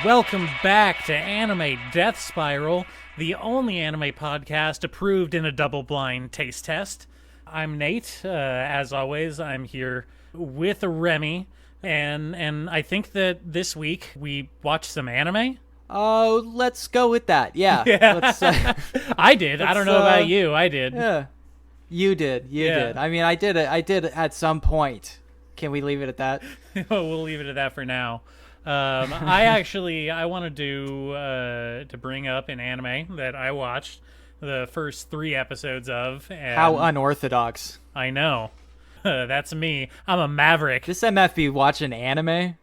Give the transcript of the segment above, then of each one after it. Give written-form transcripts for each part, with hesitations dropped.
Welcome back to Anime Death Spiral, the only anime podcast approved in a double-blind taste test. I'm Nate. As always, I'm here with Remy, and I think that this week we watched some anime. Oh, let's go with that. Yeah. I did. I don't know about you. I did. Yeah. You did. You did. I mean, I did at some point. Can we leave it at that? We'll leave it at that for now. I wanted to bring up an anime that I watched the first 3 episodes of. And how unorthodox. I know. That's me. I'm a maverick. This MF be watching anime?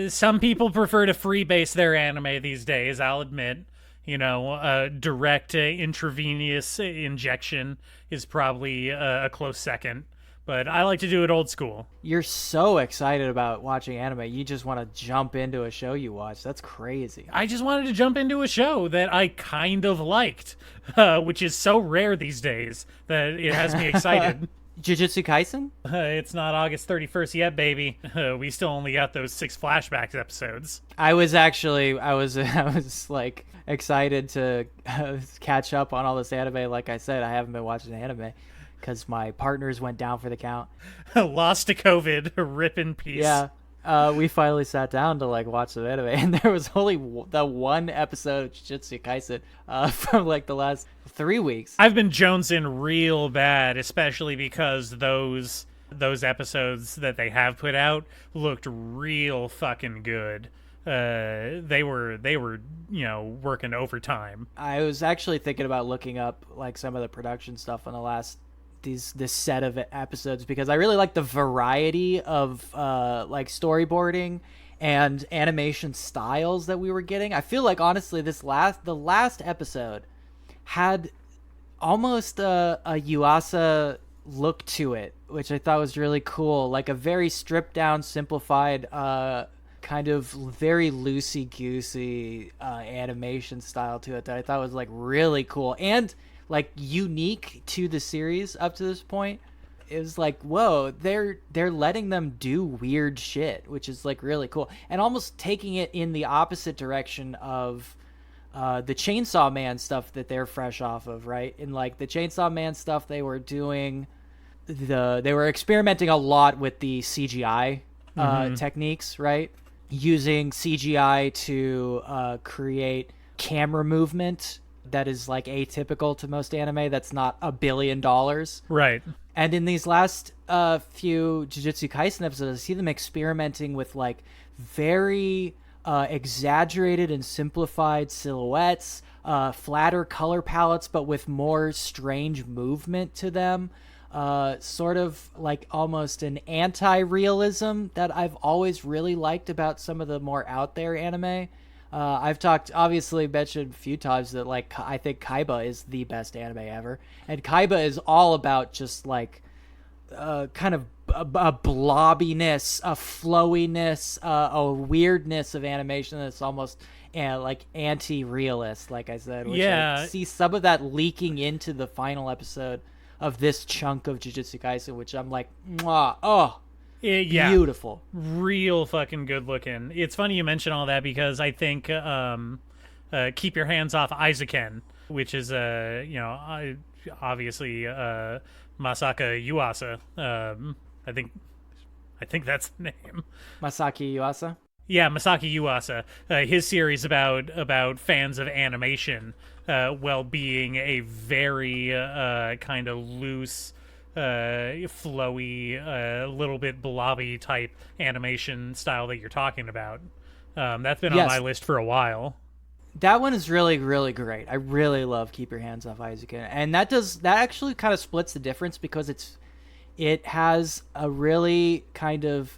Some people prefer to freebase their anime these days, I'll admit. You know, direct intravenous injection is probably a close second. But I like to do it old school. You're so excited about watching anime, you just want to jump into a show you watch. That's crazy. I just wanted to jump into a show that I kind of liked, which is so rare these days that it has me excited. Jujutsu Kaisen? It's not August 31st yet, baby. We still only got those 6 flashbacks episodes. I was like excited to catch up on all this anime. Like I said, I haven't been watching anime because my partners went down for the count. Lost to COVID, rip in peace. Yeah, we finally sat down to like watch some anime, and there was only the one episode of Jujutsu Kaisen from like the last 3 weeks. I've been jonesing real bad, especially because those episodes that they have put out looked real fucking good. They were working overtime. I was actually thinking about looking up like some of the production stuff on the last this set of episodes because I really like the variety of like storyboarding and animation styles that we were getting. I feel like honestly the last episode had almost a Yuasa look to it, which I thought was really cool, like a very stripped down, simplified kind of very loosey-goosey animation style to it that I thought was like really cool and like unique to the series up to this point. It was like, whoa, they're letting them do weird shit, which is like really cool, and almost taking it in the opposite direction of the Chainsaw Man stuff that they're fresh off of, right? In like the Chainsaw Man stuff, they were experimenting a lot with the CGI techniques, right? Using CGI to create camera movement that is like atypical to most anime that's not $1 billion. Right. And in these last few Jujutsu Kaisen episodes, I see them experimenting with like very exaggerated and simplified silhouettes, flatter color palettes, but with more strange movement to them. Sort of like almost an anti-realism that I've always really liked about some of the more out there anime. I've mentioned a few times that like I think Kaiba is the best anime ever, and Kaiba is all about just like kind of a blobbiness, a flowiness, a weirdness of animation that's almost like anti-realist, like I said. Which I see some of that leaking into the final episode of this chunk of Jujutsu Kaisen, which I'm like, mwah, oh. Beautiful, real fucking good looking. It's funny you mention all that because I think keep your hands off Eizouken, which is obviously Masaka Yuasa. I think that's the name. Masaki Yuasa. Yeah, Masaki Yuasa. His series about fans of animation, while being a very kind of loose, flowy, little bit blobby type animation style that you're talking about. That's been on my list for a while. That one is really, really great. I really love Keep Your Hands Off Eizouken, and that actually kind of splits the difference because it has a really kind of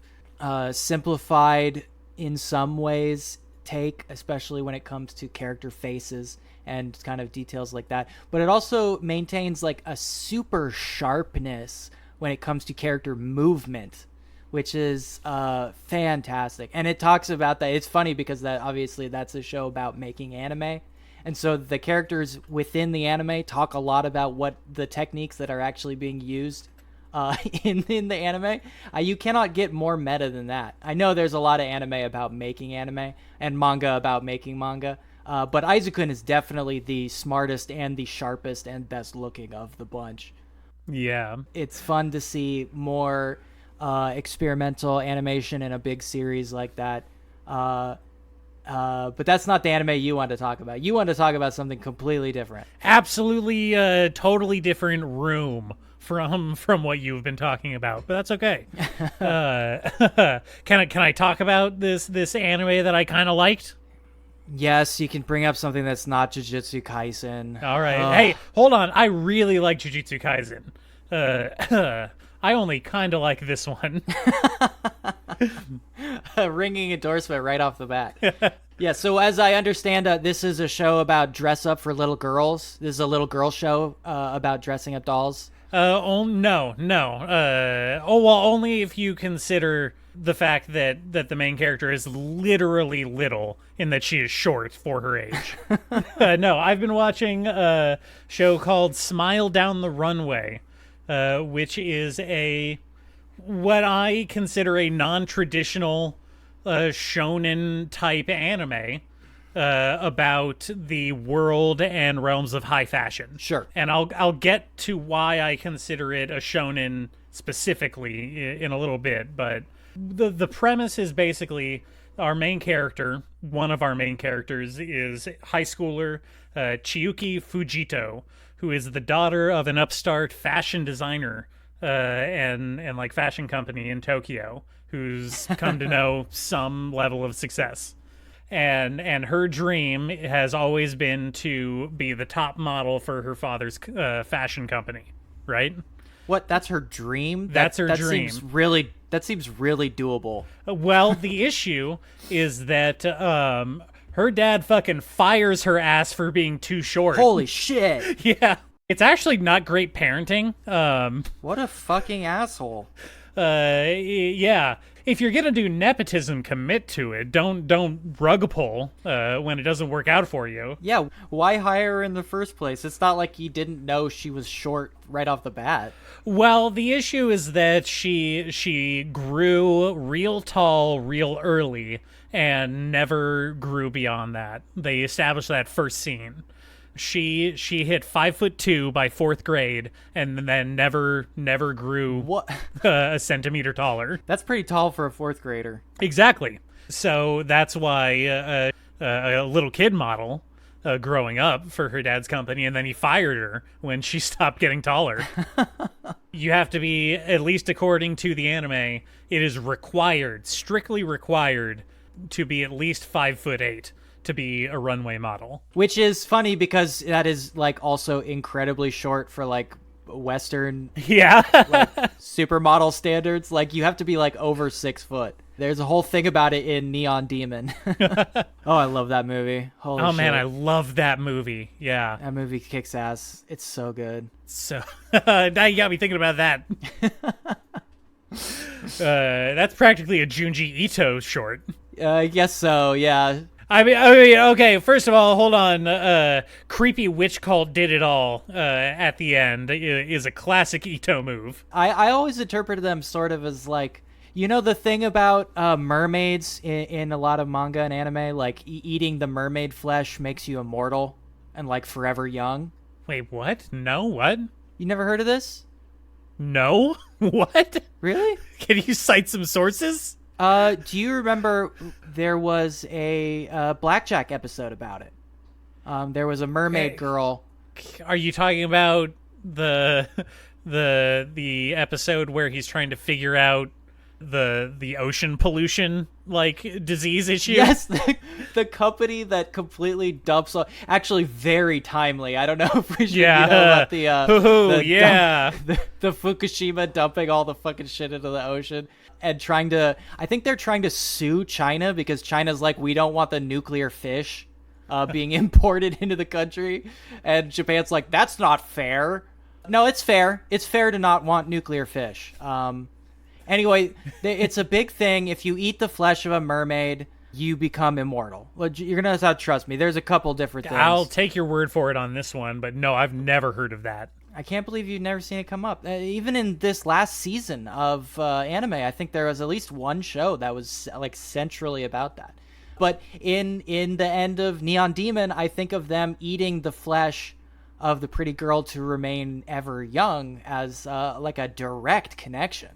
simplified in some ways take, especially when it comes to character faces and kind of details like that, but it also maintains like a super sharpness when it comes to character movement, which is fantastic. And it talks about that. It's funny because that obviously that's a show about making anime, and so the characters within the anime talk a lot about what the techniques that are actually being used in the anime. You cannot get more meta than that. I know there's a lot of anime about making anime and manga about making manga, but Eizouken is definitely the smartest and the sharpest and best looking of the bunch. Yeah. It's fun to see more experimental animation in a big series like that. But that's not the anime you want to talk about. You want to talk about something completely different. Absolutely, totally different room from what you've been talking about, but that's okay. Can I talk about this anime that I kind of liked? Yes, you can bring up something that's not Jujutsu Kaisen. All right. Hey, hold on. I really like Jujutsu Kaisen. I only kind of like this one. A ringing endorsement right off the bat. Yeah, so as I understand, this is a show about dress up for little girls. This is a little girl show about dressing up dolls. No. Only if you consider the fact that the main character is literally little in that she is short for her age. No, I've been watching a show called Smile Down the Runway, which is what I consider a non-traditional shonen type anime about the world and realms of high fashion. Sure. And I'll get to why I consider it a shonen specifically in a little bit, but the premise is basically our main character, one of our main characters, is high schooler Chiyuki Fujito, who is the daughter of an upstart fashion designer and like fashion company in Tokyo, who's come to know some level of success. And her dream has always been to be the top model for her father's fashion company, right? What? That's her dream? That's her dream. That seems really doable. Well, the issue is that her dad fucking fires her ass for being too short. Holy shit. Yeah. It's actually not great parenting. What a fucking asshole. Yeah. If you're gonna do nepotism, commit to it. Don't rug pull when it doesn't work out for you. Yeah, why hire her in the first place? It's not like you didn't know she was short right off the bat. Well, the issue is that she grew real tall real early and never grew beyond that. They established that first scene. She hit 5'2" by 4th grade, and then never grew a centimeter taller. That's pretty tall for a 4th grader. Exactly. So that's why a little kid model growing up for her dad's company, and then he fired her when she stopped getting taller. You have to be, at least according to the anime, it is required, strictly required, to be at least 5'8" to be a runway model. Which is funny because that is like also incredibly short for like Western like supermodel standards. Like you have to be like over 6 foot. There's a whole thing about it in Neon Demon. Oh, I love that movie. Holy shit. Man, I love that movie. Yeah. That movie kicks ass. It's so good. So now you got me thinking about that. That's practically a Junji Ito short. I guess so, yeah. I mean, okay, first of all, hold on. Creepy Witch Cult did it all at the end is a classic Ito move. I always interpreted them sort of as like, you know the thing about mermaids in a lot of manga and anime, like eating the mermaid flesh makes you immortal and like forever young? Wait, what? No, what? You never heard of this? No? What? Really? Can you cite some sources? Do you remember there was a Blackjack episode about it? There was a mermaid girl. Are you talking about the episode where he's trying to figure out the ocean pollution like disease issue? Yes, the company that completely dumps all, actually very timely. I don't know if we should about the Fukushima dumping all the fucking shit into the ocean and I think they're trying to sue China because China's like, we don't want the nuclear fish being imported into the country, and Japan's like, that's not fair. No, it's fair. It's fair to not want nuclear fish. Anyway, it's a big thing. If you eat the flesh of a mermaid, you become immortal. You're going to have to trust me. There's a couple different things. I'll take your word for it on this one, but no, I've never heard of that. I can't believe you've never seen it come up. Even in this last season of anime, I think there was at least one show that was like centrally about that. But in the end of Neon Demon, I think of them eating the flesh of the pretty girl to remain ever young as like a direct connection,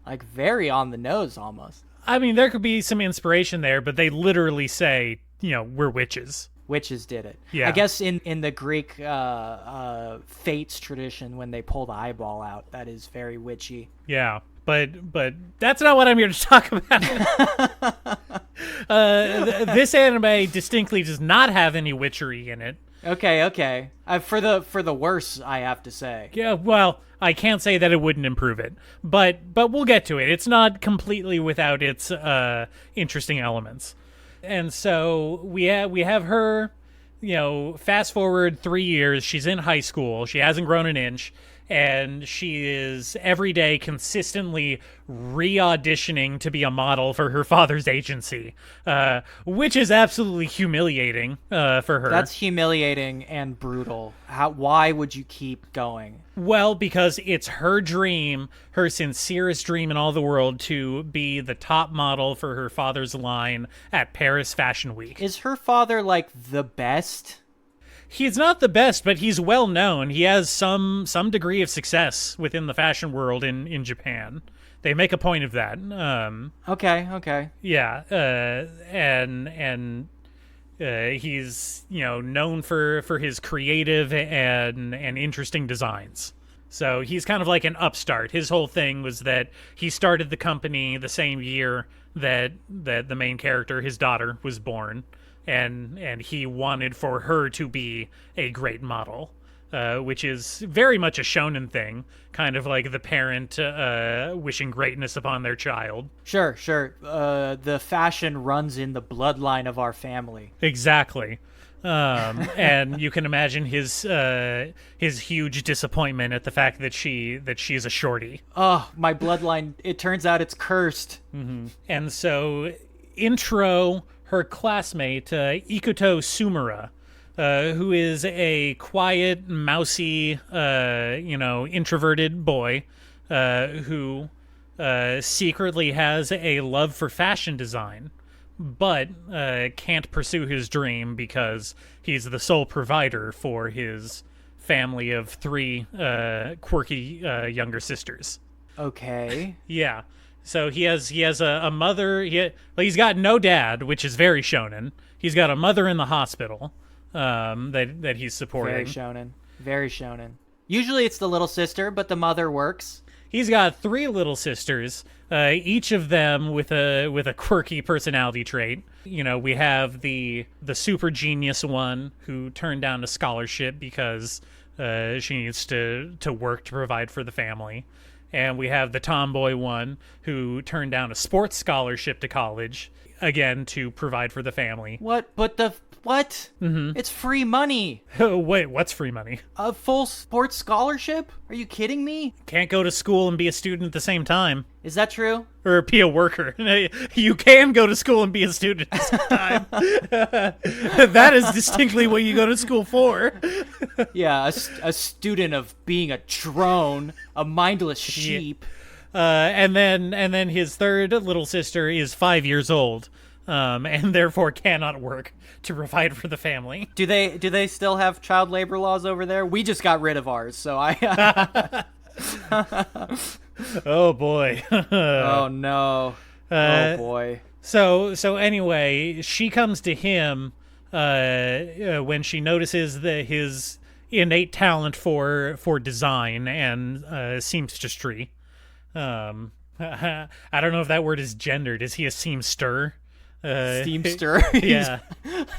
like very on the nose almost. I mean, there could be some inspiration there, but they literally say, we're witches. Witches did it. Yeah. I guess in the Greek fates tradition, when they pull the eyeball out, that is very witchy. Yeah, but that's not what I'm here to talk about. This anime distinctly does not have any witchery in it. Okay. For the worse, I have to say. Yeah, well, I can't say that it wouldn't improve it, but we'll get to it. It's not completely without its interesting elements. And so we have her, fast forward 3 years, she's in high school, she hasn't grown an inch, and she is every day consistently re-auditioning to be a model for her father's agency, which is absolutely humiliating for her. That's humiliating and brutal. Why would you keep going? Well, because it's her dream, her sincerest dream in all the world, to be the top model for her father's line at Paris Fashion Week. Is her father, like, the best? He's not the best, but he's well known. He has some degree of success within the fashion world in Japan. They make a point of that. Okay. Yeah, and he's known for his creative and interesting designs. So he's kind of like an upstart. His whole thing was that he started the company the same year that the main character, his daughter, was born. And he wanted for her to be a great model, which is very much a shonen thing, kind of like the parent wishing greatness upon their child. Sure. The fashion runs in the bloodline of our family. Exactly. And you can imagine his huge disappointment at the fact that she's a shorty. Oh, my bloodline, it turns out it's cursed. Mm-hmm. And so, intro her classmate, Ikuto Sumura, who is a quiet, mousy, introverted boy who secretly has a love for fashion design, but can't pursue his dream because he's the sole provider for his family of 3 quirky younger sisters. Okay. Yeah. So he has a mother. He's got no dad, which is very shonen. He's got a mother in the hospital that he's supporting. Very shonen. Usually it's the little sister, but the mother works. He's got 3 little sisters, each of them with a quirky personality trait. We have the super genius one who turned down a scholarship because she needs to work to provide for the family. And we have the tomboy one who turned down a sports scholarship to college, again, to provide for the family. What? What? Mm-hmm. It's free money. Wait, what's free money? A full sports scholarship? Are you kidding me? Can't go to school and be a student at the same time. Is that true? Or be a worker. You can go to school and be a student at the same time. That is distinctly what you go to school for. Yeah, a student of being a drone, a mindless sheep. And then his third little sister is 5 years old, and therefore cannot work to provide for the family. Do they still have child labor laws over there? We just got rid of ours, so I. Oh boy. Oh no. Oh boy. So anyway, she comes to him when she notices his innate talent for design and seamstressry. I don't know if that word is gendered. Is he a seamster? Seamster. Yeah.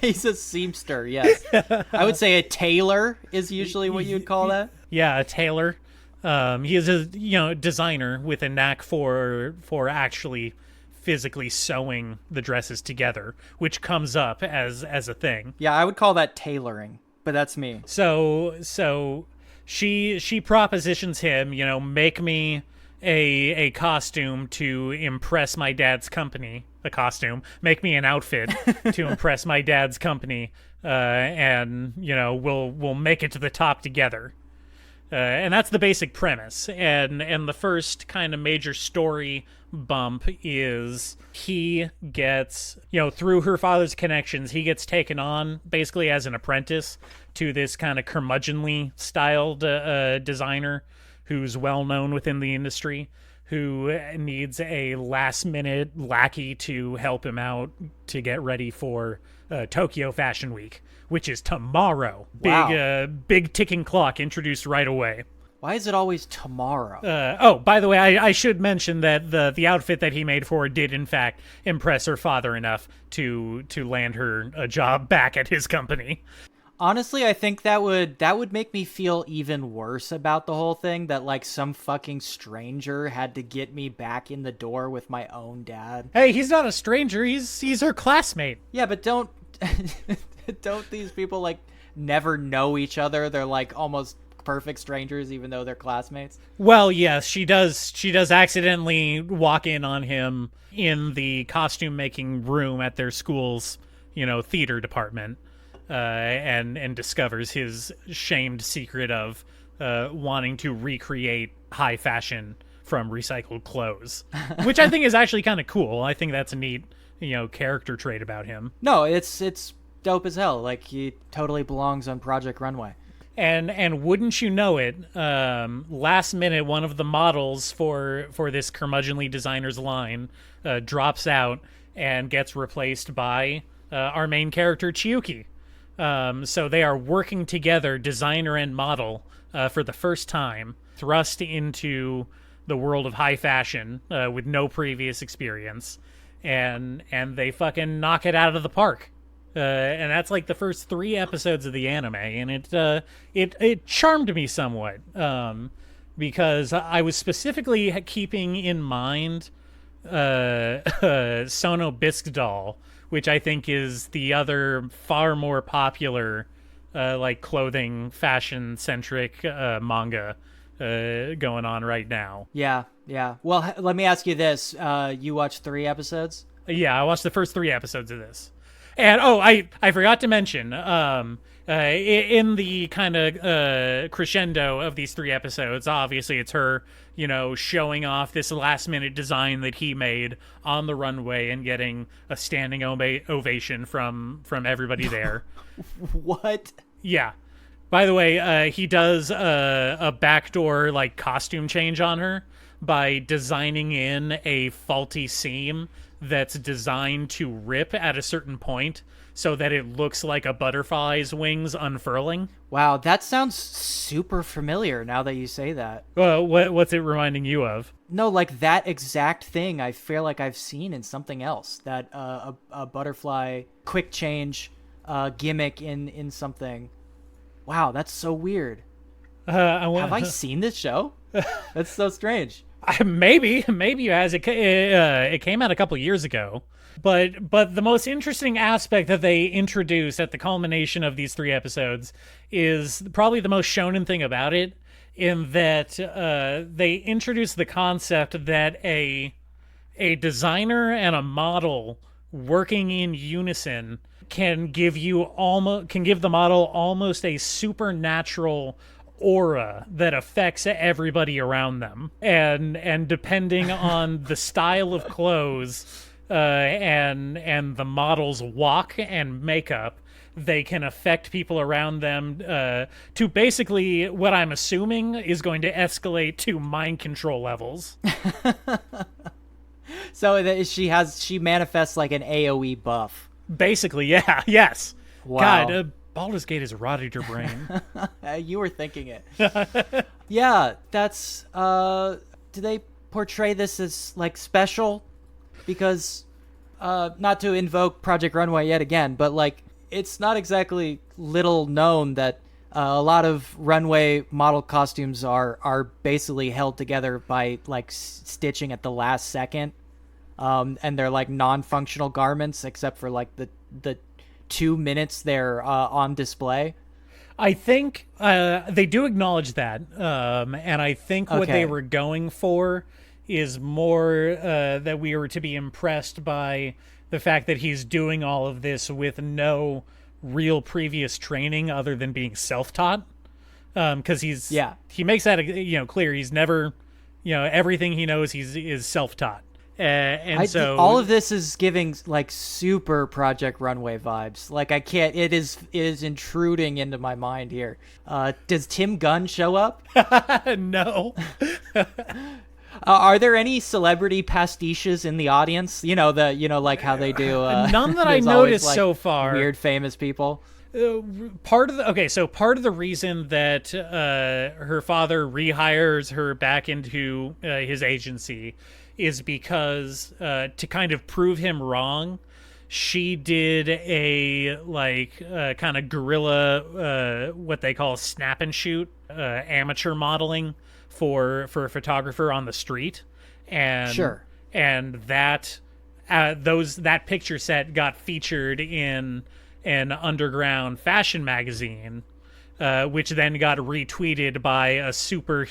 He's a seamster, yes. I would say a tailor is usually what you would call that. Yeah, a tailor. He is a designer with a knack for actually physically sewing the dresses together, which comes up as a thing. Yeah, I would call that tailoring, but that's me. So she propositions him, make me a costume to impress my dad's company. A costume, make me an outfit to impress my dad's company, and we'll make it to the top together. And that's the basic premise. And the first kind of major story bump is he gets, through her father's connections, he gets taken on basically as an apprentice to this kind of curmudgeonly styled designer who's well known within the industry, who needs a last minute lackey to help him out to get ready for Tokyo Fashion Week, which is tomorrow. Wow. Big ticking clock introduced right away. Why is it always tomorrow? By the way, I should mention that the outfit that he made for her did in fact impress her father enough to land her a job back at his company. Honestly, I think that would make me feel even worse about the whole thing, that like some fucking stranger had to get me back in the door with my own dad. Hey, he's not a stranger. He's her classmate. Yeah, but don't these people like never know each other? They're like almost perfect strangers even though they're classmates. Well, yes, she does accidentally walk in on him in the costume making room at their school's, theater department. And discovers his shamed secret of wanting to recreate high fashion from recycled clothes, which I think is actually kind of cool. I think that's a neat, character trait about him. No, it's dope as hell. Like, he totally belongs on Project Runway. And wouldn't you know it, last minute, one of the models for this curmudgeonly designer's line drops out and gets replaced by our main character, Chiyuki. So they are working together, designer and model, for the first time, thrust into the world of high fashion with no previous experience, and they fucking knock it out of the park. And that's like the first 3 episodes of the anime, and it charmed me somewhat, because I was specifically keeping in mind Sono Bisque Doll, which I think is the other far more popular like clothing fashion centric manga going on right now. Yeah. Well, let me ask you this: you watched 3 episodes? Yeah, I watched the first 3 episodes of this. And I forgot to mention, in the kind of crescendo of these 3 episodes, obviously it's her, showing off this last minute design that he made on the runway and getting a standing ovation from everybody there. What? Yeah. By the way, he does a backdoor like costume change on her by designing in a faulty seam that's designed to rip at a certain point so that it looks like a butterfly's wings unfurling. Wow, that sounds super familiar now that you say that. What's it reminding you of? No, like that exact thing I feel like I've seen in something else. That a butterfly quick change gimmick in something. Wow, that's so weird. Have I seen this show? That's so strange. Maybe it has. It came out a couple years ago, but the most interesting aspect that they introduce at the culmination of these 3 episodes is probably the most shonen thing about it, in that they introduce the concept that a designer and a model working in unison can give the model almost a supernatural aura that affects everybody around them, and depending on the style of clothes and the model's walk and makeup, they can affect people around them to basically what I'm assuming is going to escalate to mind control levels. So she manifests like an AoE buff. Basically, yeah, yes. Wow. God, Baldur's Gate has rotted your brain. You were thinking it. Yeah, that's do they portray this as like special? Because not to invoke Project Runway yet again, but like it's not exactly little known that a lot of runway model costumes are basically held together by like stitching at the last second, and they're like non-functional garments except for like the 2 minutes they're on display. I think they do acknowledge that, and I think what they were going for is more that we were to be impressed by the fact that he's doing all of this with no real previous training other than being self-taught. because he makes that clear. He's never, everything he knows is self-taught. So all of this is giving like super Project Runway vibes. Like I can't. It is intruding into my mind here. Does Tim Gunn show up? No. Are there any celebrity pastiches in the audience? Like how they do. None that I noticed so far. Weird famous people. Part of the reason that her father rehires her back into his agency is because to kind of prove him wrong, she did a kind of guerrilla what they call snap and shoot amateur modeling for a photographer on the street, and sure, and that that picture set got featured in an underground fashion magazine, which then got retweeted by a super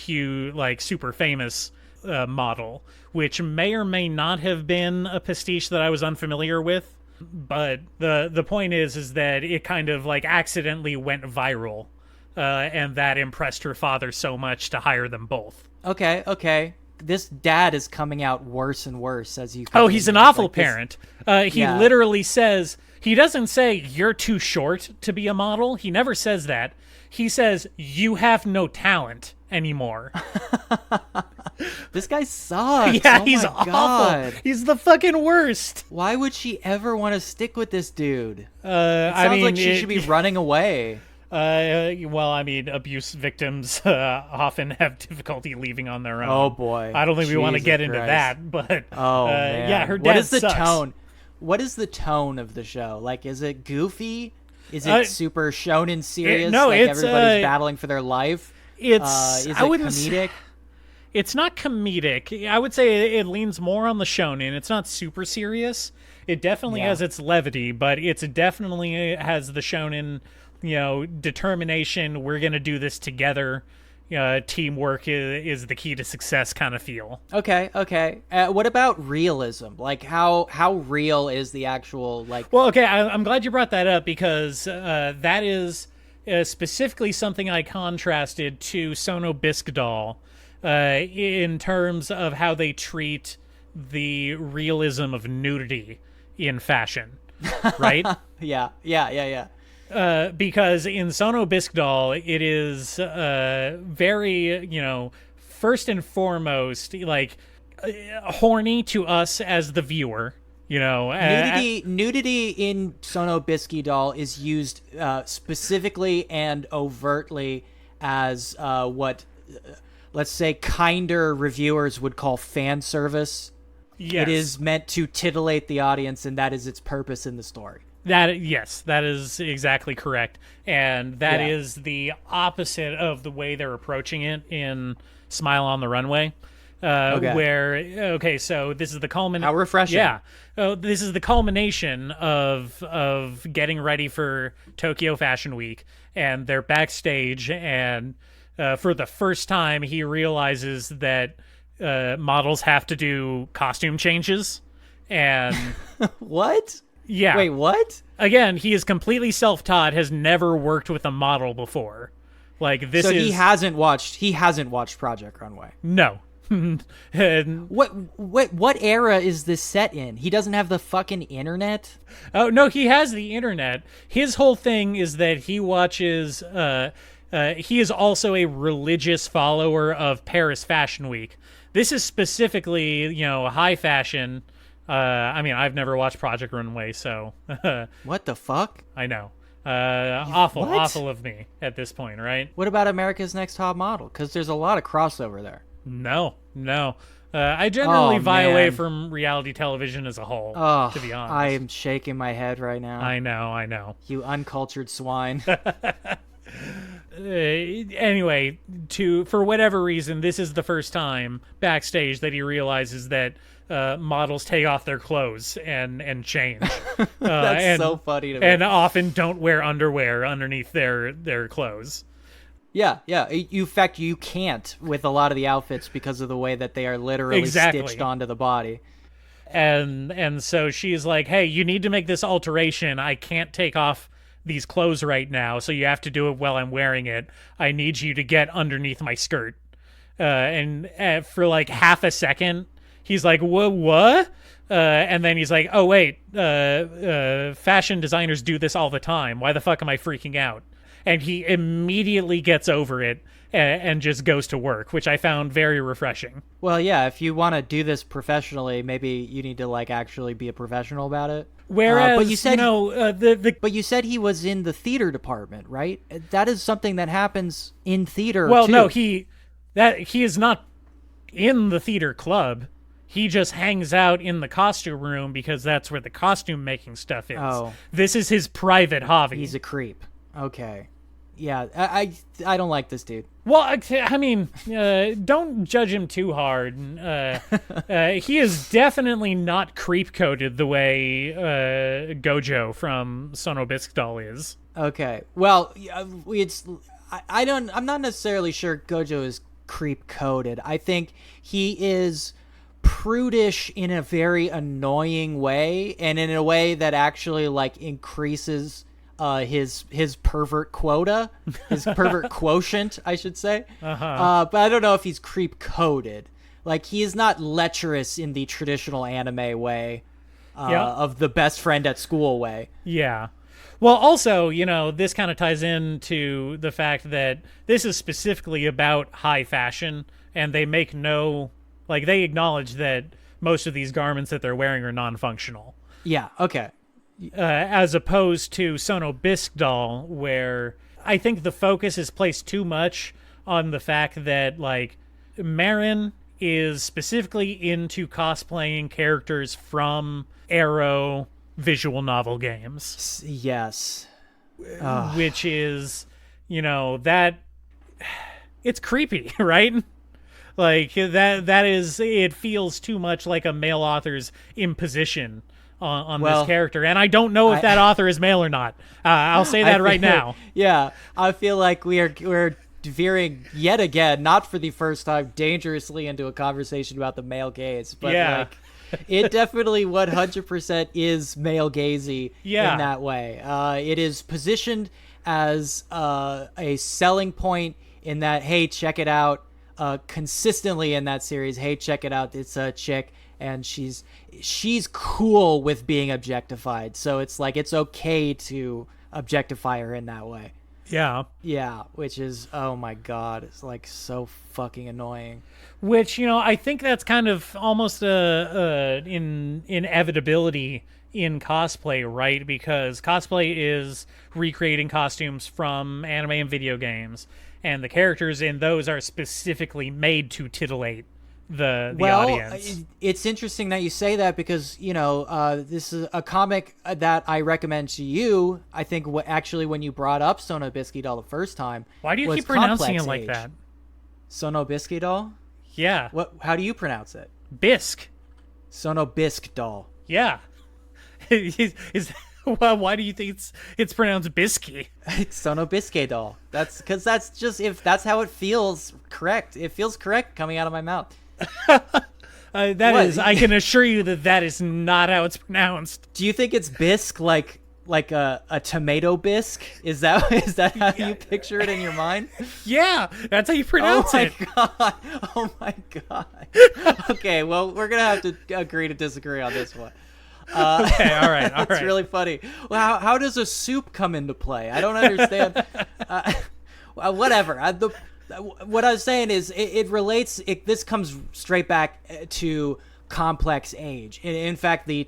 famous model, which may or may not have been a pastiche that I was unfamiliar with. But the point is that it kind of accidentally went viral, and that impressed her father so much to hire them both. Okay. This dad is coming out worse and worse as you. Oh, he's an awful parent. He literally says, he doesn't say you're too short to be a model. He never says that. He says you have no talent anymore. This guy sucks. Yeah, he's awful. God. He's the fucking worst. Why would she ever want to stick with this dude? It sounds like she should be running away. Abuse victims often have difficulty leaving on their own. Oh boy, I don't think we want to get into that, but man. Yeah, her dad What is the sucks. tone? What is the tone of the show? Like, is it goofy? Is it super shonen serious? No, like it's everybody's battling for their life. Is it comedic? It's not comedic. I would say it leans more on the shonen. It's not super serious. It definitely has its levity, but it's definitely has the shonen, determination. We're gonna do this together. Teamwork is the key to success kind of feel. Okay. What about realism? Like, how real is the actual Well, okay, I'm glad you brought that up because that is specifically something I contrasted to Sono Bisque Doll in terms of how they treat the realism of nudity in fashion, right? Yeah. Because in Sono Bisque Doll, it is very, first and foremost, horny to us as the viewer. Nudity in Sono Bisque Doll is used specifically and overtly as what, let's say, kinder reviewers would call fan service. Yes. It is meant to titillate the audience, and that is its purpose in the story. That is exactly correct, and that is the opposite of the way they're approaching it in Smile on the Runway. So this is the culmination. How refreshing! Yeah, this is the culmination of getting ready for Tokyo Fashion Week, and they're backstage, and for the first time, he realizes that models have to do costume changes, and what? Yeah. Wait, what? Again, he is completely self-taught, has never worked with a model before. He hasn't watched Project Runway. No. What era is this set in? He doesn't have the fucking internet? Oh, no, he has the internet. His whole thing is that he watches he is also a religious follower of Paris Fashion Week. This is specifically, high fashion. I've never watched Project Runway, so... What the fuck? I know. Awful of me at this point, right? What about America's Next Top Model? Because there's a lot of crossover there. No. I generally vie away from reality television as a whole, to be honest. I am shaking my head right now. I know. You uncultured swine. Anyway, for whatever reason, this is the first time backstage that he realizes that models take off their clothes and change. That's so funny to me. And often don't wear underwear underneath their clothes. Yeah. In fact, you can't with a lot of the outfits because of the way that they are literally stitched onto the body. And so she's like, hey, you need to make this alteration. I can't take off these clothes right now, so you have to do it while I'm wearing it. I need you to get underneath my skirt. And for like half a second, he's like, what? And then he's like, oh, wait, fashion designers do this all the time. Why the fuck am I freaking out? And he immediately gets over it and just goes to work, which I found very refreshing. Well, yeah, if you want to do this professionally, maybe you need to like actually be a professional about it. Whereas, but you said, but you said he was in the theater department, right? That is something that happens in theater. Well, too. no, he is not in the theater club. He just hangs out in the costume room because that's where the costume making stuff is. Oh. This is his private hobby. He's a creep. Okay. Yeah, I don't like this dude. Well, I mean, don't judge him too hard. He is definitely not creep-coded the way Gojo from Sono Bisque Doll is. Okay. Well, I'm not necessarily sure Gojo is creep-coded. I think he is prudish in a very annoying way, and in a way that actually like increases his pervert quota, his pervert quotient, I should say. But I don't know if he's creep-coded. Like, he is not lecherous in the traditional anime way, of the best friend at school way. Yeah. Well, also, this kind of ties into the fact that this is specifically about high fashion, and they make they acknowledge that most of these garments that they're wearing are non-functional. Yeah, okay. As opposed to Sono Bisque Doll, where I think the focus is placed too much on the fact that, like, Marin is specifically into cosplaying characters from Arrow visual novel games. Yes. Which is, that... It's creepy, right? Like, that is... It feels too much like a male author's imposition on this character, and I don't know if that author is male or not. I'll say that right now. Yeah, I feel like we're veering yet again, not for the first time, dangerously into a conversation about the male gaze, but like it definitely 100% is male gazy in that way. It is positioned as a selling point in that, hey, check it out, consistently in that series. Hey, check it out, it's a chick, and she's cool with being objectified, so it's like it's okay to objectify her in that way. Yeah, which is, oh my god, it's like so fucking annoying. Which, I think that's kind of almost in inevitability in cosplay, right? Because cosplay is recreating costumes from anime and video games, and the characters in those are specifically made to titillate the audience. It's interesting that you say that because, this is a comic that I recommend to you. I think actually when you brought up Sono Bisque Doll the first time, why do you keep pronouncing it like that? Sono Bisque Doll? Yeah. How do you pronounce it? Bisque. Sono Bisque Doll. Yeah. Well, why do you think it's pronounced bisky? It's Sono Bisque Doll. That's because if that's how it feels correct. It feels correct coming out of my mouth. I can assure you that is not how it's pronounced. Do you think it's bisque like a tomato bisque? Is that how you picture it in your mind? Yeah, that's how you pronounce it. Oh my god. Okay, well, we're gonna have to agree to disagree on this one. Okay, all right. It's really funny. Well, how does a soup come into play? I don't understand. Whatever. What I was saying is it relates. This comes straight back to complex age. In fact, the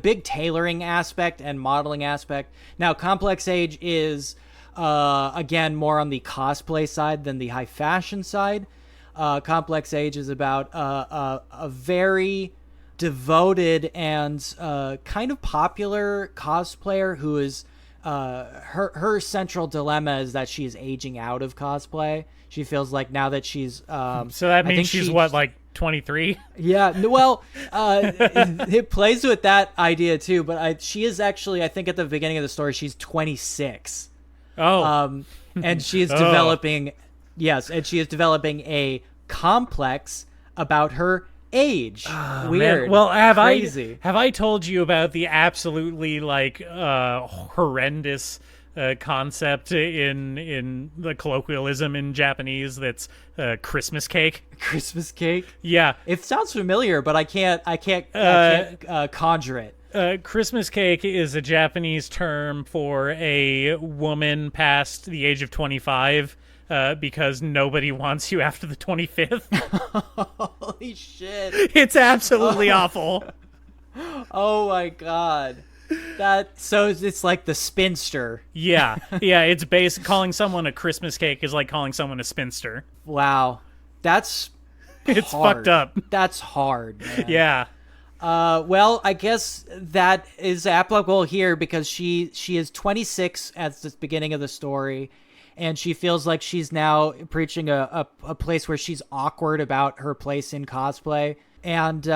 big tailoring aspect and modeling aspect. Now, complex age is again more on the cosplay side than the high fashion side. Complex age is about a very devoted and kind of popular cosplayer who is her central dilemma is that she is aging out of cosplay. She feels like now that she's so that means she's what, like 23? Yeah, well, it plays with that idea too, but she is actually, I think at the beginning of the story, she's 26. And she is developing a complex about her age. Weird. Man. Well, crazy. Have I told you about the absolutely horrendous concept in the colloquialism in Japanese that's Christmas cake. Christmas cake? Yeah. It sounds familiar, but I can't conjure it. Christmas cake is a Japanese term for a woman past the age of 25 because nobody wants you after the 25th. Holy shit. It's absolutely awful. Oh my god. So it's like the spinster. Yeah, it's calling someone a Christmas cake is like calling someone a spinster. Wow. It's fucked up. That's hard, man. Yeah. Well, I guess that is applicable here because she is 26 at the beginning of the story, and she feels like she's now preaching a place where she's awkward about her place in cosplay. And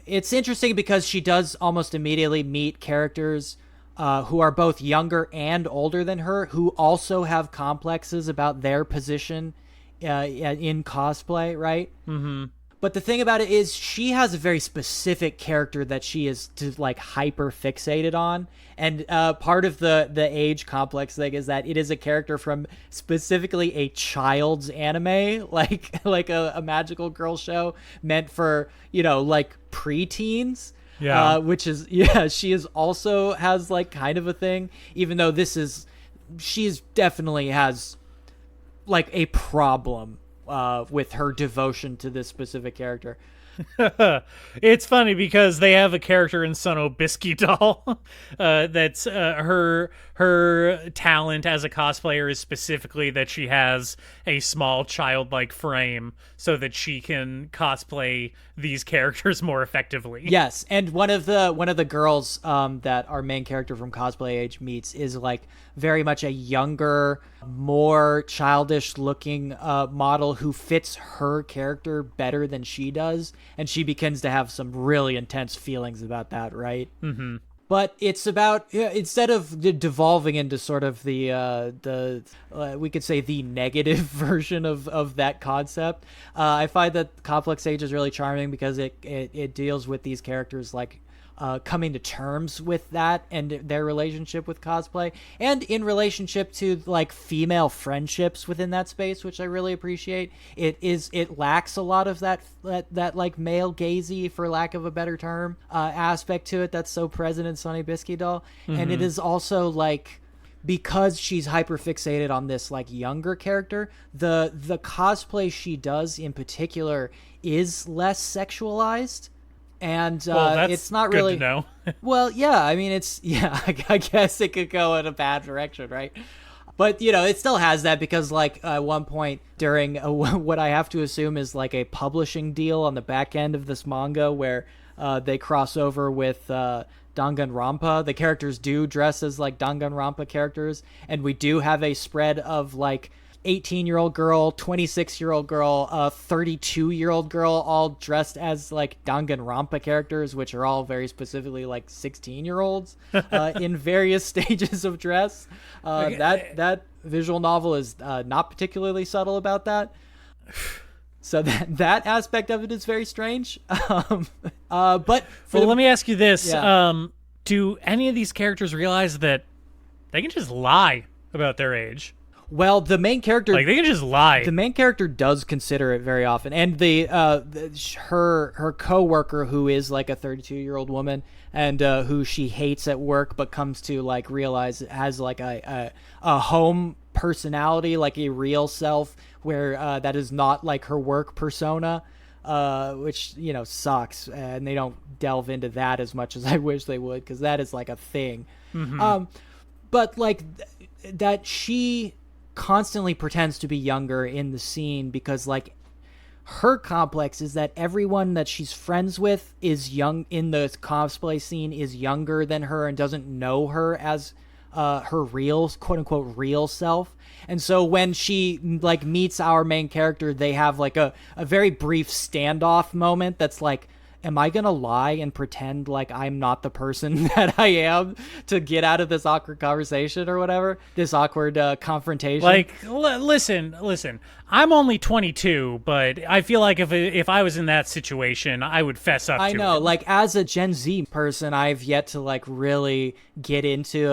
it's interesting because she does almost immediately meet characters who are both younger and older than her, who also have complexes about their position in cosplay, right? Mm-hmm. But the thing about it is she has a very specific character that she is like hyper fixated on. And part of the age complex thing is that it is a character from specifically a child's anime, like a magical girl show meant for, like preteens. Yeah. Which is, she is also has like kind of a thing, even though she's definitely has like a problem with her devotion to this specific character. It's funny because they have a character in Sono Bisky Doll that's her talent as a cosplayer is specifically that she has a small childlike frame so that she can cosplay these characters more effectively. Yes, and one of the girls that our main character from Cosplay Age meets is like very much a younger, more childish looking model who fits her character better than she does, and she begins to have some really intense feelings about that, right? Mm-hmm. But it's about, instead of devolving into sort of the we could say the negative version of that concept, I find that Complex Age is really charming because it deals with these characters like coming to terms with that and their relationship with cosplay, and in relationship to like female friendships within that space, which I really appreciate. It lacks a lot of that like male gazy, for lack of a better term, aspect to it that's so present in Sunny Biscuit Doll. Mm-hmm. And it is also like, because she's hyper fixated on this like younger character, the cosplay she does in particular is less sexualized. And that's it's not good really to know. Well, yeah, I mean, I guess it could go in a bad direction, right? But it still has that because like at one point during what I have to assume is like a publishing deal on the back end of this manga where they cross over with Danganronpa, the characters do dress as like Danganronpa characters, and we do have a spread of like 18-year-old girl, 26-year-old girl, 32-year-old girl, all dressed as like Danganronpa characters, which are all very specifically like 16-year-olds in various stages of dress. That visual novel is not particularly subtle about that. So that aspect of it is very strange. But let me ask you this. Yeah. Do any of these characters realize that they can just lie about their age? Well, the main character, like, they can just lie. The main character does consider it very often, and her coworker, who is like a 32-year-old woman, and who she hates at work, but comes to like realize has like a home personality, like a real self, where that is not like her work persona, which sucks, and they don't delve into that as much as I wish they would, because that is like a thing. Mm-hmm. But like that she constantly pretends to be younger in the scene because like her complex is that everyone that she's friends with is young in the cosplay scene, is younger than her and doesn't know her as her real, quote unquote, real self. And so when she like meets our main character, they have like a very brief standoff moment that's like, am I going to lie and pretend like I'm not the person that I am to get out of this awkward conversation or whatever? This awkward confrontation? Like, listen, I'm only 22, but I feel like if I was in that situation, I would fess up to it. I know, like, as a Gen Z person, I've yet to, like, really get into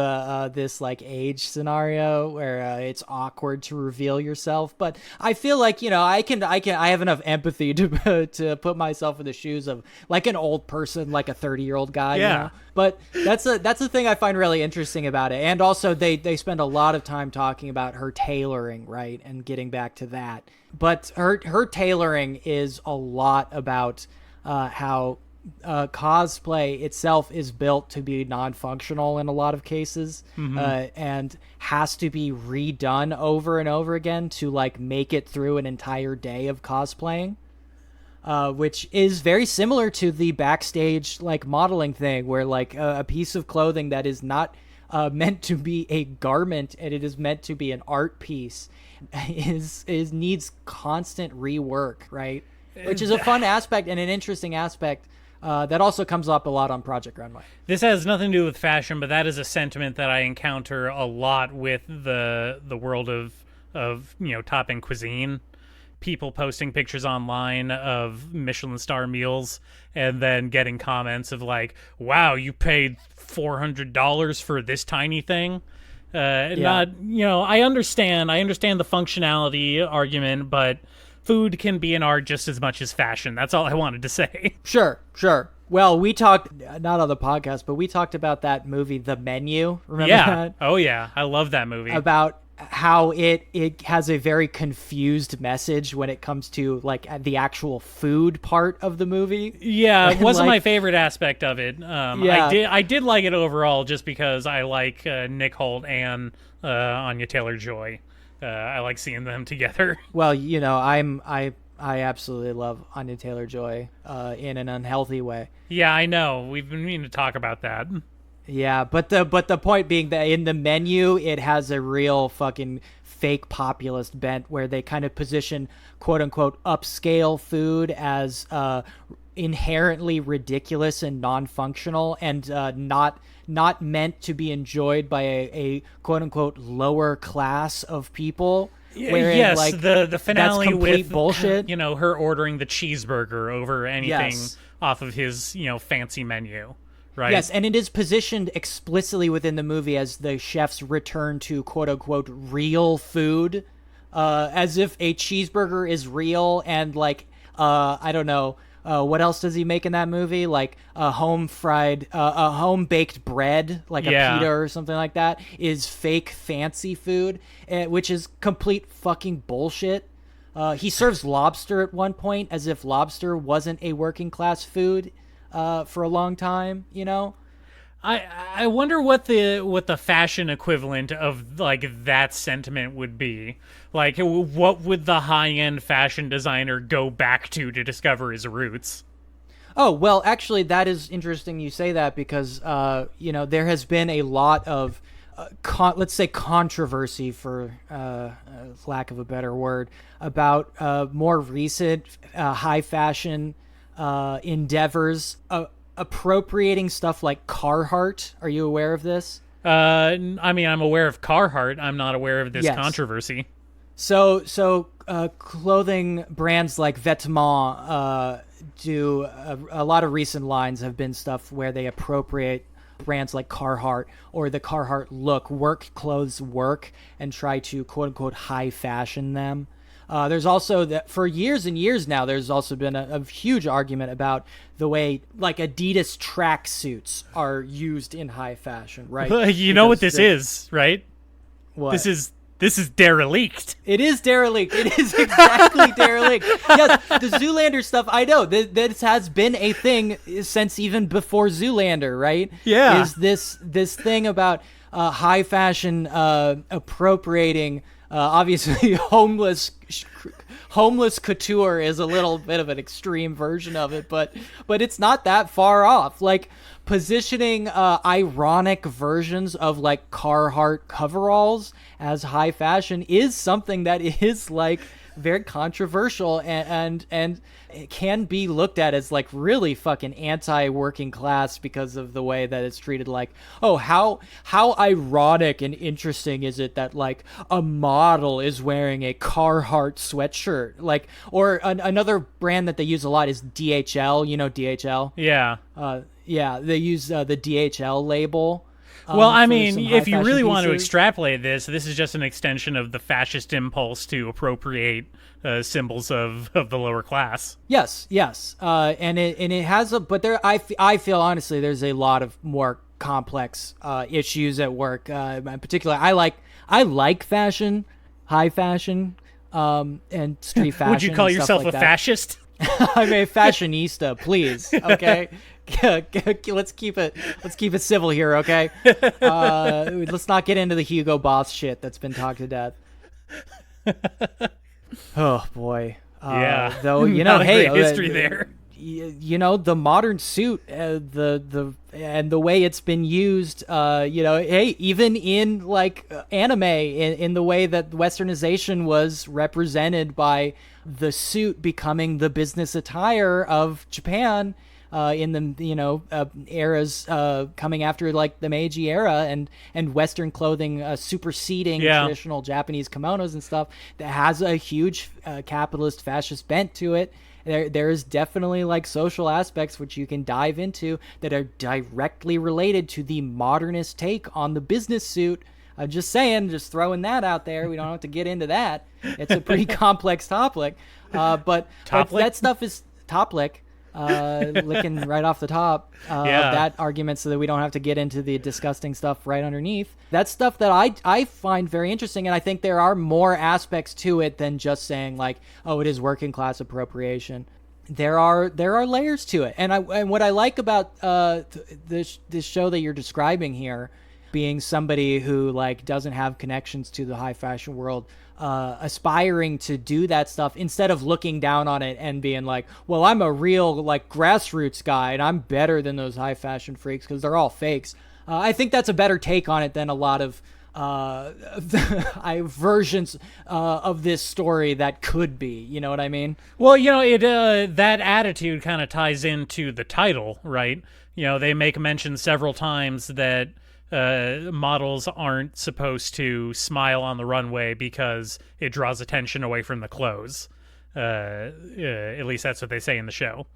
this, like, age scenario where it's awkward to reveal yourself. But I feel like, you know, I have enough empathy to put myself in the shoes of, like, an old person, like a 30-year-old guy. Yeah. You know? But that's the thing I find really interesting about it. And also, they spend a lot of time talking about her tailoring, right, and getting back to that. But her tailoring is a lot about how cosplay itself is built to be non-functional in a lot of cases, and has to be redone over and over again to, like, make it through an entire day of cosplaying. Which is very similar to the backstage, like, modeling thing, where, like, a piece of clothing that is not meant to be a garment and it is meant to be an art piece needs constant rework, right? Which is a fun aspect and an interesting aspect that also comes up a lot on Project Runway. This has nothing to do with fashion, but that is a sentiment that I encounter a lot with the world of you know, top-end cuisine. People posting pictures online of Michelin star meals and then getting comments of like, wow, you paid $400 for this tiny thing. Not, you know, I understand the functionality argument, but food can be an art just as much as fashion. That's all I wanted to say. Sure. Well, we talked, not on the podcast, but we talked about that movie, The Menu. Remember that? Oh, yeah. I love that movie. About how it has a very confused message when it comes to, like, the actual food part of the movie. Yeah, it wasn't like, my favorite aspect of it. I did like it overall just because I like Nick Holt and Anya Taylor-Joy. I like seeing them together. Well, you know, I absolutely love Anya Taylor-Joy in an unhealthy way. Yeah, I know. We've been meaning to talk about that. Yeah, but the point being that in The Menu, it has a real fucking fake populist bent where they kind of position quote unquote upscale food as inherently ridiculous and non-functional and not meant to be enjoyed by a quote unquote lower class of people. Wherein, yes, like, the finale that's complete with bullshit. You know, her ordering the cheeseburger over anything off of his, you know, fancy menu. Right. Yes, and it is positioned explicitly within the movie as the chef's return to quote-unquote real food, as if a cheeseburger is real and, like, I don't know, what else does he make in that movie? Like a home-baked bread, like a pita or something like that, is fake fancy food, which is complete fucking bullshit. He serves lobster at one point as if lobster wasn't a working-class food. For a long time, you know. I wonder what the fashion equivalent of, like, that sentiment would be. Like, what would the high-end fashion designer go back to discover his roots? Oh, well, actually, that is interesting you say that because, you know, there has been a lot of, let's say, controversy, for lack of a better word, about more recent high fashion endeavors appropriating stuff like Carhartt. Are you aware of this? I mean, I'm aware of Carhartt. I'm not aware of this controversy. So clothing brands like Vetements do a lot of recent lines have been stuff where they appropriate brands like Carhartt or the Carhartt look, work clothes work, and try to quote unquote high fashion them. There's also that for years and years now, there's also been a huge argument about the way, like, Adidas tracksuits are used in high fashion, right? You know what this is, right? What? This is derelict. It is derelict. It is exactly derelict. Yes, the Zoolander stuff, I know. This has been a thing since even before Zoolander, right? Yeah. Is this thing about high fashion appropriating... obviously, homeless couture is a little bit of an extreme version of it, but it's not that far off. Like, positioning ironic versions of, like, Carhartt coveralls as high fashion is something that is, like, very controversial and it can be looked at as like really fucking anti-working class because of the way that it's treated. Like, oh, how ironic and interesting is it that like a model is wearing a Carhartt sweatshirt? Like, or another brand that they use a lot is DHL. You know DHL? Yeah. Yeah, they use the DHL label. Well, I mean, if you really pieces. want to extrapolate this is just an extension of the fascist impulse to appropriate symbols of the lower class. Yes, and it has but there I feel honestly there's a lot of more complex issues at work. In particular, I like fashion, high fashion, and street fashion. Would you call yourself a fascist? I'm a fashionista, please. Okay. Let's keep it civil here, okay? Let's not get into the Hugo Boss shit that's been talked to death. Oh boy. Yeah. Though you know, Not a hey, great history there. You know, the modern suit, the and the way it's been used, you know, hey, even in like anime, in the way that Westernization was represented by the suit becoming the business attire of Japan. In the, you know, eras coming after like the Meiji era and Western clothing superseding traditional Japanese kimonos and stuff, that has a huge capitalist fascist bent to it. There is definitely like social aspects which you can dive into that are directly related to the modernist take on the business suit. I'm just saying, just throwing that out there. We don't have to get into that. It's a pretty complex topic. But that stuff is topic. Licking right off the top of that argument so that we don't have to get into the disgusting stuff right underneath. That's stuff that I find very interesting, and I think there are more aspects to it than just saying like, oh, it is working class appropriation. There are layers to it, and what I like about this show that you're describing here, being somebody who like doesn't have connections to the high fashion world, aspiring to do that stuff instead of looking down on it and being like, well, I'm a real like grassroots guy and I'm better than those high fashion freaks because they're all fakes. I think that's a better take on it than a lot of versions of this story that could be. You know what I mean? Well, you know, it that attitude kind of ties into the title, right? You know, they make mention several times that models aren't supposed to smile on the runway because it draws attention away from the clothes. At least that's what they say in the show.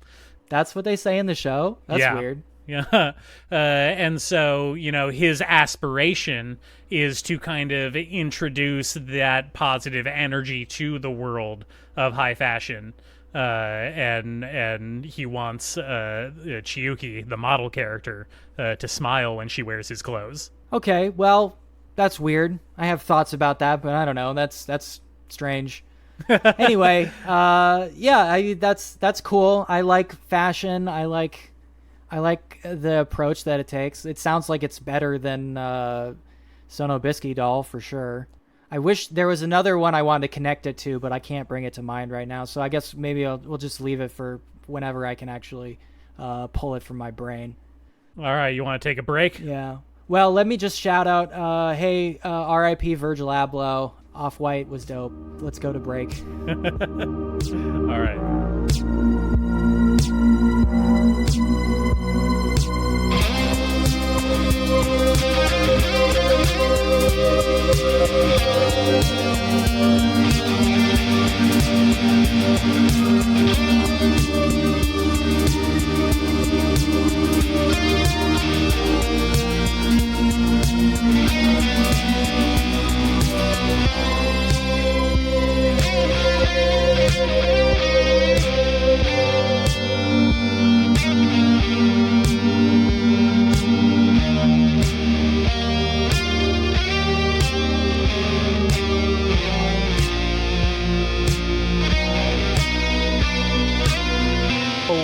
That's what they say in the show? That's weird. Yeah. And so, you know, his aspiration is to kind of introduce that positive energy to the world of high fashion. And he wants Chiyuki, the model character, to smile when she wears his clothes. Okay, well, that's weird. I have thoughts about that, but I don't know. That's strange. Anyway, that's cool. I like fashion. I like the approach that it takes. It sounds like it's better than Sonobisky doll for sure. I wish there was another one I wanted to connect it to, but I can't bring it to mind right now. So I guess maybe we'll just leave it for whenever I can actually pull it from my brain. All right, you want to take a break? Yeah. Well, let me just shout out, hey, R.I.P. Virgil Abloh. Off-White was dope. Let's go to break. All right.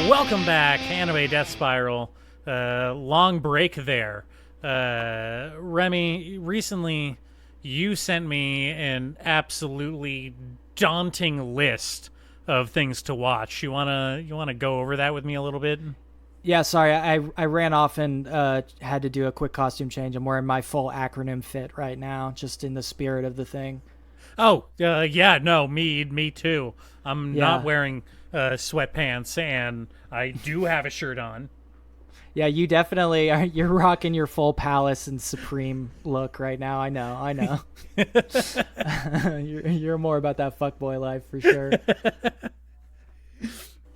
Welcome back, Anime Death Spiral. Long break there. Remy, recently you sent me an absolutely daunting list of things to watch. You wanna go over that with me a little bit? Yeah, sorry, I ran off and had to do a quick costume change. I'm wearing my full acronym fit right now, just in the spirit of the thing. Oh, yeah, no, me too. I'm not wearing sweatpants, and I do have a shirt on. Yeah, you definitely are. You're rocking your full Palace and Supreme look right now. I know. You're more about that fuckboy life for sure.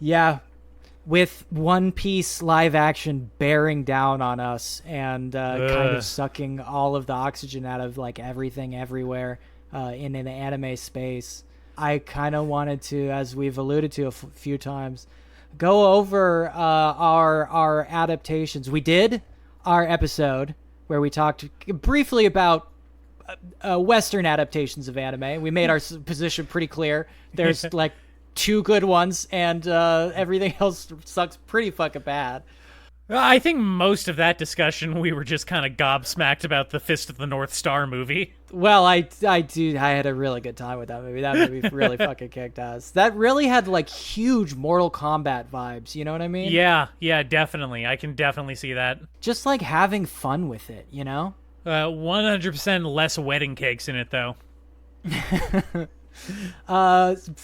Yeah, with One Piece live action bearing down on us and kind of sucking all of the oxygen out of like everything everywhere in an anime space, I kind of wanted to, as we've alluded to a few times, go over our adaptations. We did our episode where we talked briefly about Western adaptations of anime. We made our position pretty clear. There's like 2 good ones, and everything else sucks pretty fucking bad. I think most of that discussion we were just kind of gobsmacked about the Fist of the North Star movie. Well, I had a really good time with that movie. That movie really fucking kicked ass. That really had like huge Mortal Kombat vibes, you know what I mean? Yeah, definitely. I can definitely see that. Just like having fun with it, you know? 100% less wedding cakes in it, though.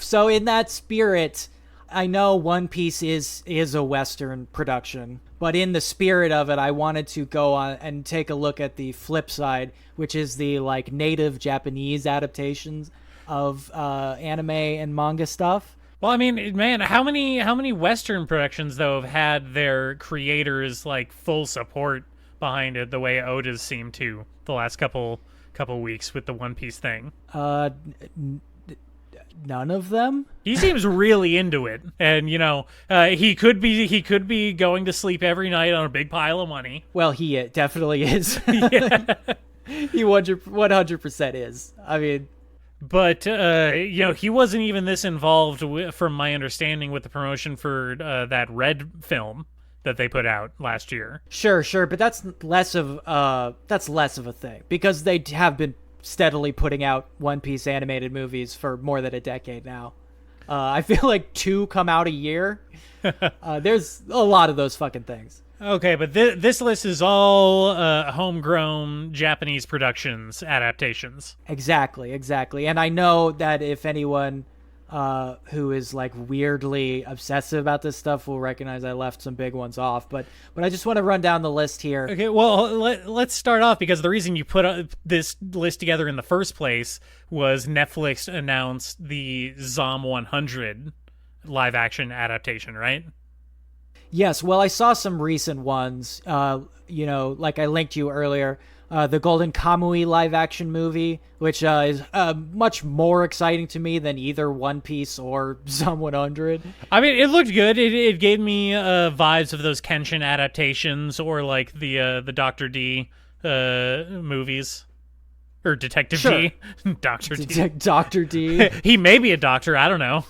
So in that spirit, I know One Piece is a Western production, but in the spirit of it, I wanted to go on and take a look at the flip side, which is the like native Japanese adaptations of anime and manga stuff. Well, I mean, man, how many Western productions though have had their creators like full support behind it the way Oda's seemed to the last couple weeks with the One Piece thing? None of them. He seems really into it, and you know, he could be going to sleep every night on a big pile of money. Well, he definitely is. Yeah. He 100% is. I mean, but you know, he wasn't even this involved, from my understanding, with the promotion for that Red film that they put out last year. Sure, but that's less of a thing because they have been steadily putting out One Piece animated movies for more than a decade now. I feel like 2 come out a year. There's a lot of those fucking things. Okay, but this list is all homegrown Japanese productions, adaptations. Exactly. And I know that if anyone who is like weirdly obsessive about this stuff will recognize I left some big ones off, but I just want to run down the list here. Okay, well, let's start off because the reason you put this list together in the first place was Netflix announced the Zom 100 live action adaptation, right? Yes, well, I saw some recent ones, you know, like I linked you earlier, the Golden Kamui live-action movie, which is much more exciting to me than either One Piece or Zom 100. I mean, it looked good. It gave me vibes of those Kenshin adaptations or like the Dr. D movies. Or Detective sure. D. Dr. D. Dr. D. He may be a doctor. I don't know.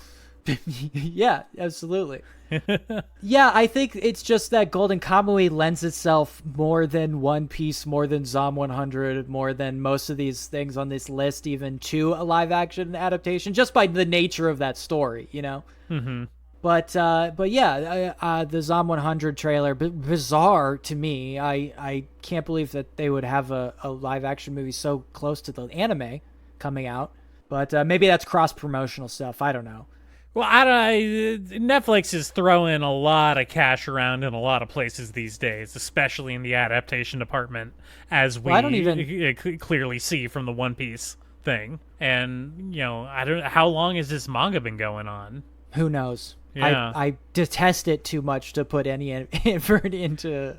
Yeah, absolutely. Yeah, I think it's just that Golden Kamui lends itself more than One Piece, more than Zom 100, more than most of these things on this list, even to a live-action adaptation, just by the nature of that story, you know? Mm-hmm. But yeah, the Zom 100 trailer, bizarre to me. I can't believe that they would have a live-action movie so close to the anime coming out. But maybe that's cross-promotional stuff. I don't know. Well, Netflix is throwing a lot of cash around in a lot of places these days, especially in the adaptation department, as we clearly see from the One Piece thing. And, you know, how long has this manga been going on? Who knows? Yeah. I detest it too much to put any effort into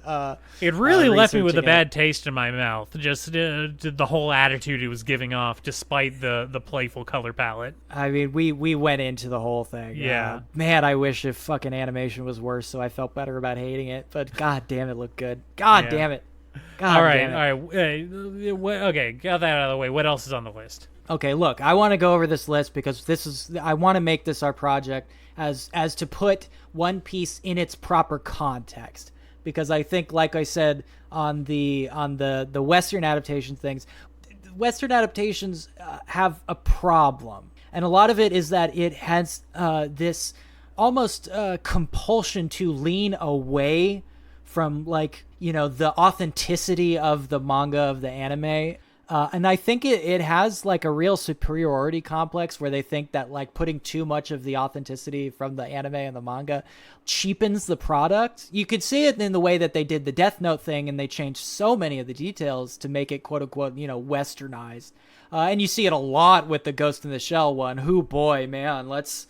it really left me with a bad taste in my mouth, just the whole attitude it was giving off, despite the playful color palette. I mean, we went into the whole thing. Yeah. Man, I wish if fucking animation was worse so I felt better about hating it, but god damn it looked good. God damn it. God all damn it. right. Okay, got that out of the way. What else is on the list? Okay, look, I want to go over this list because I want to make this our project as to put One Piece in its proper context. Because I think, like I said on the Western adaptation things, Western adaptations have a problem, and a lot of it is that it has this almost compulsion to lean away from, like, you know, the authenticity of the manga, of the anime. And I think it has like a real superiority complex where they think that like putting too much of the authenticity from the anime and the manga cheapens the product. You could see it in the way that they did the Death Note thing and they changed so many of the details to make it quote unquote, westernized. And you see it a lot with the Ghost in the Shell one. Who boy, man, let's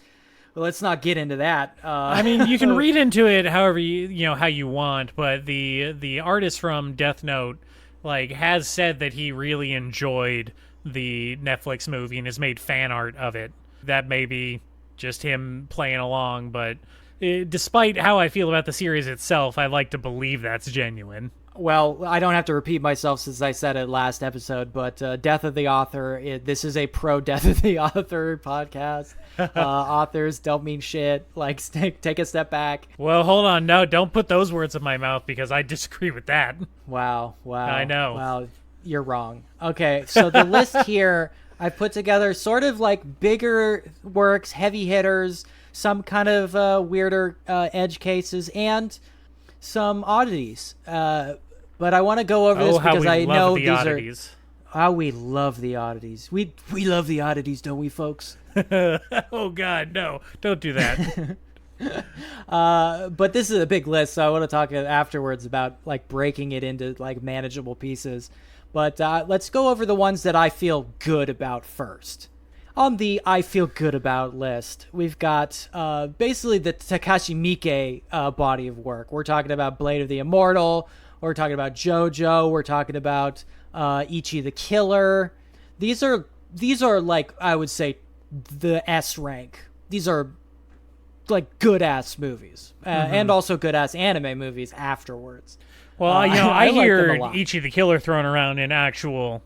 not get into that. I mean, you can read into it however how you want, but the artist from Death Note has said that he really enjoyed the Netflix movie and has made fan art of it. That may be just him playing along, but despite how I feel about the series itself, I like to believe that's genuine. Well, I don't have to repeat myself since I said it last episode, but Death of the Author, this is a pro-Death of the Author podcast. Authors don't mean shit. Take a step back. Well, hold on. No, don't put those words in my mouth because I disagree with that. Wow. I know. Wow, you're wrong. Okay, so the list here, I put together sort of like bigger works, heavy hitters, some kind of weirder edge cases, and some oddities. But I want to go over this because I know these oddities. How we love the oddities. We love the oddities, don't we, folks? Oh, God, no. Don't do that. But this is a big list, so I want to talk afterwards about breaking it into manageable pieces. But let's go over the ones that I feel good about first. On the I feel good about list, we've got basically the Takashi Miike body of work. We're talking about Blade of the Immortal. We're talking about JoJo. We're talking about Ichi the Killer. These are I would say the S rank. These are good ass movies and also good ass anime movies afterwards. Well, I hear Ichi the Killer thrown around in actual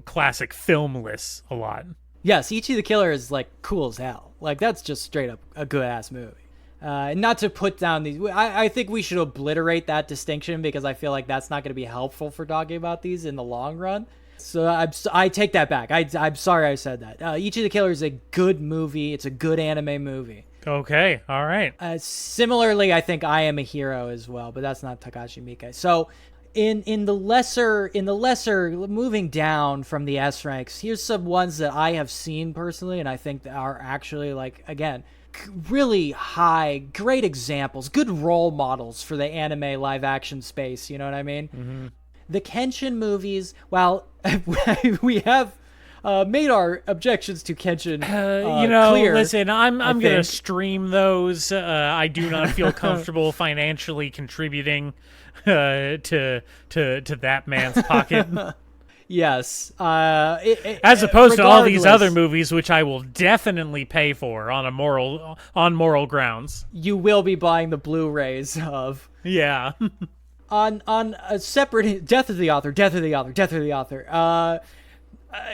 classic film lists a lot. Yes, Ichi the Killer is cool as hell. That's just straight up a good ass movie. Not to put down these, I think we should obliterate that distinction because I feel like that's not going to be helpful for talking about these in the long run. So I take that back. I'm sorry I said that. Ichi the Killer is a good movie. It's a good anime movie. Okay, all right. Similarly, I think I Am a Hero as well, but that's not Takashi Miike. So in the lesser moving down from the S ranks, here's some ones that I have seen personally and I think that are actually again really high, great examples, good role models for the anime live action space, you know what I mean? Mm-hmm. The Kenshin movies, while we have made our objections to Kenshin clear, listen, I'm going to stream those. I do not feel comfortable financially contributing to that man's pocket. Yes. As opposed to all these other movies, which I will definitely pay for on moral grounds. You will be buying the Blu-rays of. Yeah. on a separate Death of the Author.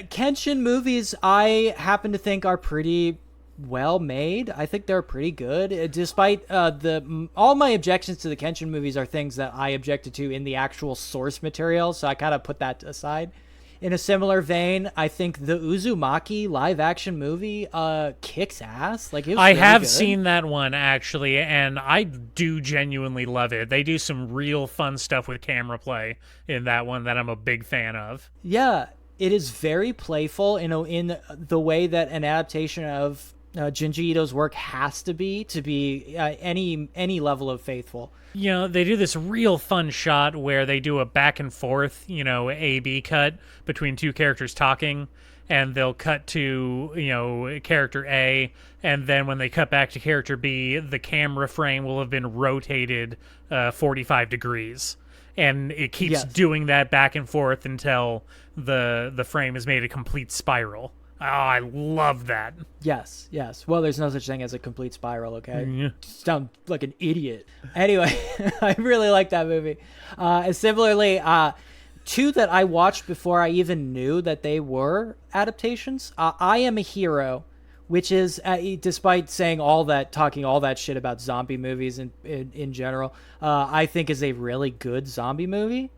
Kenshin movies, I happen to think are pretty well made. I think they're pretty good, despite all my objections to the Kenshin movies are things that I objected to in the actual source material, so I kind of put that aside. In a similar vein, I think the Uzumaki live action movie kicks ass. It was I really have good. seen that one actually, and I do genuinely love it. They do some real fun stuff with camera play in that one that I'm a big fan of. Yeah, it is very playful in the way that an adaptation of Junji Ito's work has to be any level of faithful. They do this real fun shot where they do a back and forth, A-B cut between two characters talking, and they'll cut to, character A, and then when they cut back to character B, the camera frame will have been rotated 45 degrees. And it keeps doing that back and forth until the frame is made a complete spiral. Oh, I love that. Yes. Well, there's no such thing as a complete spiral, okay? Yeah. Sound like an idiot. Anyway, I really like that movie. And similarly, two that I watched before I even knew that they were adaptations. I Am a Hero, which is, despite talking all that shit about zombie movies in general, I think is a really good zombie movie.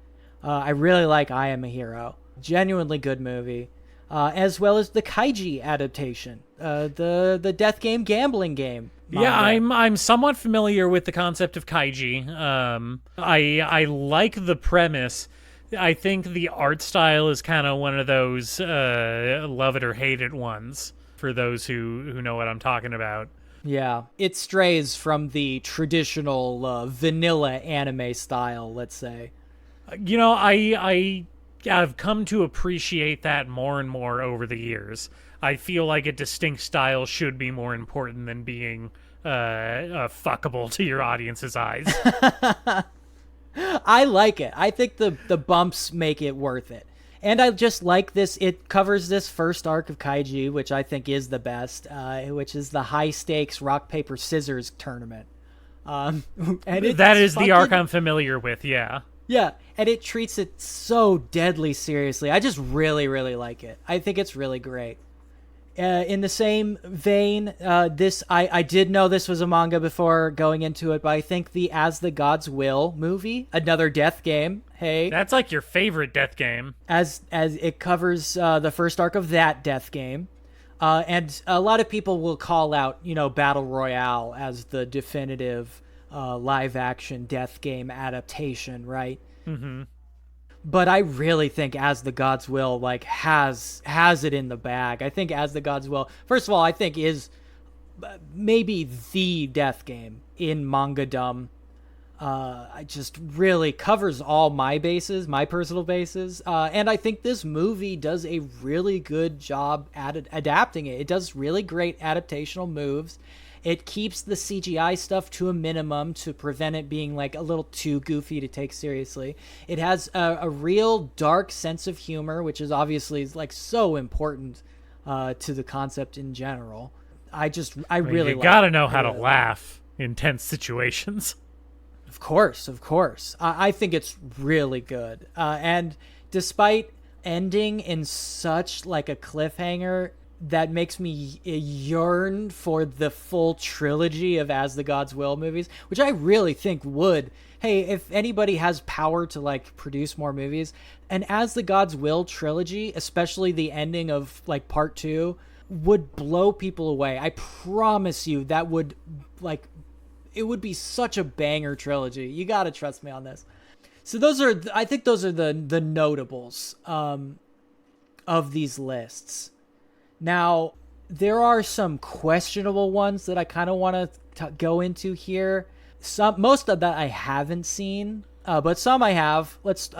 I really like I Am a Hero. Genuinely good movie. As well as the Kaiji adaptation, the death game gambling game. Manga. Yeah, I'm somewhat familiar with the concept of Kaiji. I like the premise. I think the art style is kind of one of those love it or hate it ones for those who know what I'm talking about. Yeah, it strays from the traditional vanilla anime style, let's say. I have come to appreciate that more and more over the years. I feel like a distinct style should be more important than being fuckable to your audience's eyes. I like it. I think the bumps make it worth it. And I just like this. It covers this first arc of Kaiji, which I think is the best, which is the high-stakes rock-paper-scissors tournament. And that is the arc I'm familiar with, yeah. Yeah, and it treats it so deadly seriously. I just really, really like it. I think it's really great. In the same vein, I did know this was a manga before going into it, but I think the As the Gods Will movie, another death game. Hey, that's like your favorite death game. As it covers the first arc of that death game, and a lot of people will call out, Battle Royale as the definitive live action death game adaptation, right? Mm-hmm. But I really think As the Gods Will has it in the bag. I think As the Gods Will, first of all, I think is maybe the death game in manga-dom. I just really covers all my bases, my personal bases. And I think this movie does a really good job at adapting it. It does really great adaptational moves. It keeps the CGI stuff to a minimum to prevent it being a little too goofy to take seriously. It has a real dark sense of humor, which is obviously so important to the concept in general. I really you gotta know how to laugh in tense situations. Of course. I think it's really good. And despite ending in such a cliffhanger that makes me yearn for the full trilogy of As the Gods Will movies, which I really think would. Hey, if anybody has power to produce more movies, an As the Gods Will trilogy, especially the ending of part 2, would blow people away. I promise you that would it would be such a banger trilogy. You got to trust me on this. So I think those are the notables of these lists. Now, there are some questionable ones that I kind of want to go into here. Most of that I haven't seen, but some I have. Let's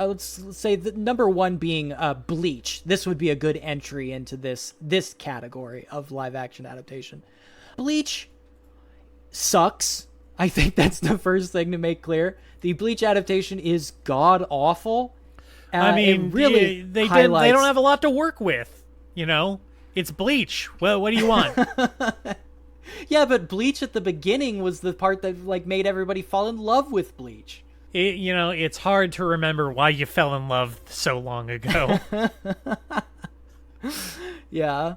say the number one being Bleach. This would be a good entry into this category of live action adaptation. Bleach sucks. I think that's the first thing to make clear. The Bleach adaptation is god awful. I mean, really they don't have a lot to work with, It's Bleach. Well, what do you want? Yeah, but Bleach at the beginning was the part that made everybody fall in love with Bleach. It's hard to remember why you fell in love so long ago. Yeah.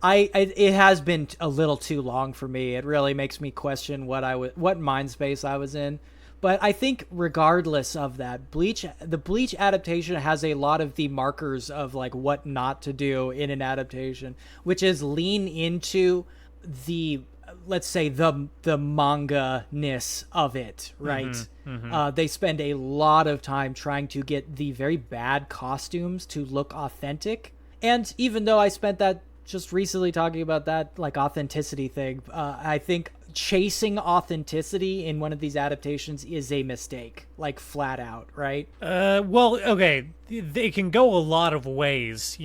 It has been a little too long for me. It really makes me question what mind space I was in. But I think regardless of that, the Bleach adaptation has a lot of the markers of what not to do in an adaptation, which is lean into the, let's say, the manga-ness of it, right? Mm-hmm, mm-hmm. They spend a lot of time trying to get the very bad costumes to look authentic. And even though I spent that just recently talking about that authenticity thing, I think chasing authenticity in one of these adaptations is a mistake, flat out, right? Well, okay, they can go a lot of ways,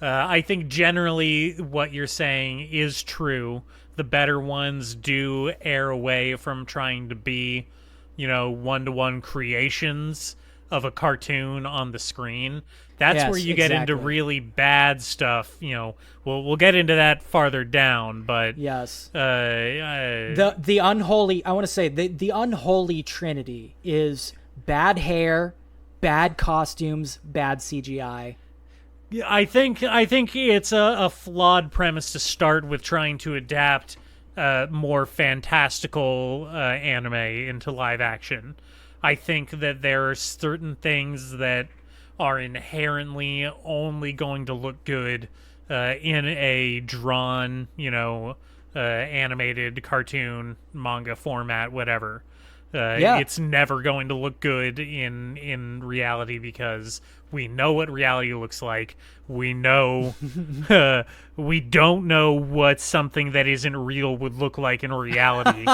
I think generally what you're saying is true. The better ones do err away from trying to be, one-to-one creations of a cartoon on the screen. That's where you get into really bad stuff. We'll get into that farther down, but yes, the unholy. I want to say the unholy trinity is bad hair, bad costumes, bad CGI. I think it's a flawed premise to start with trying to adapt more fantastical anime into live action. I think that there are certain things that are inherently only going to look good in a drawn, animated cartoon, manga format, whatever. It's never going to look good in reality because we know what reality looks like. We know we don't know what something that isn't real would look like in reality.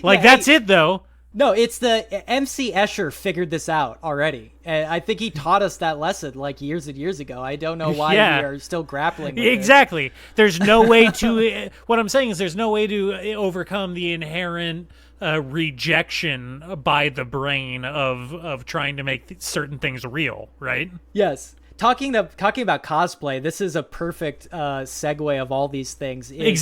That's it though. No, it's the MC Escher figured this out already. And I think he taught us that lesson like years and years ago. I don't know why we are still grappling with exactly. It. There's no way to what I'm saying is there's no way to overcome the inherent rejection by the brain of trying to make certain things real, right? Yes. Talking about cosplay, this is a perfect segue of all these things. Is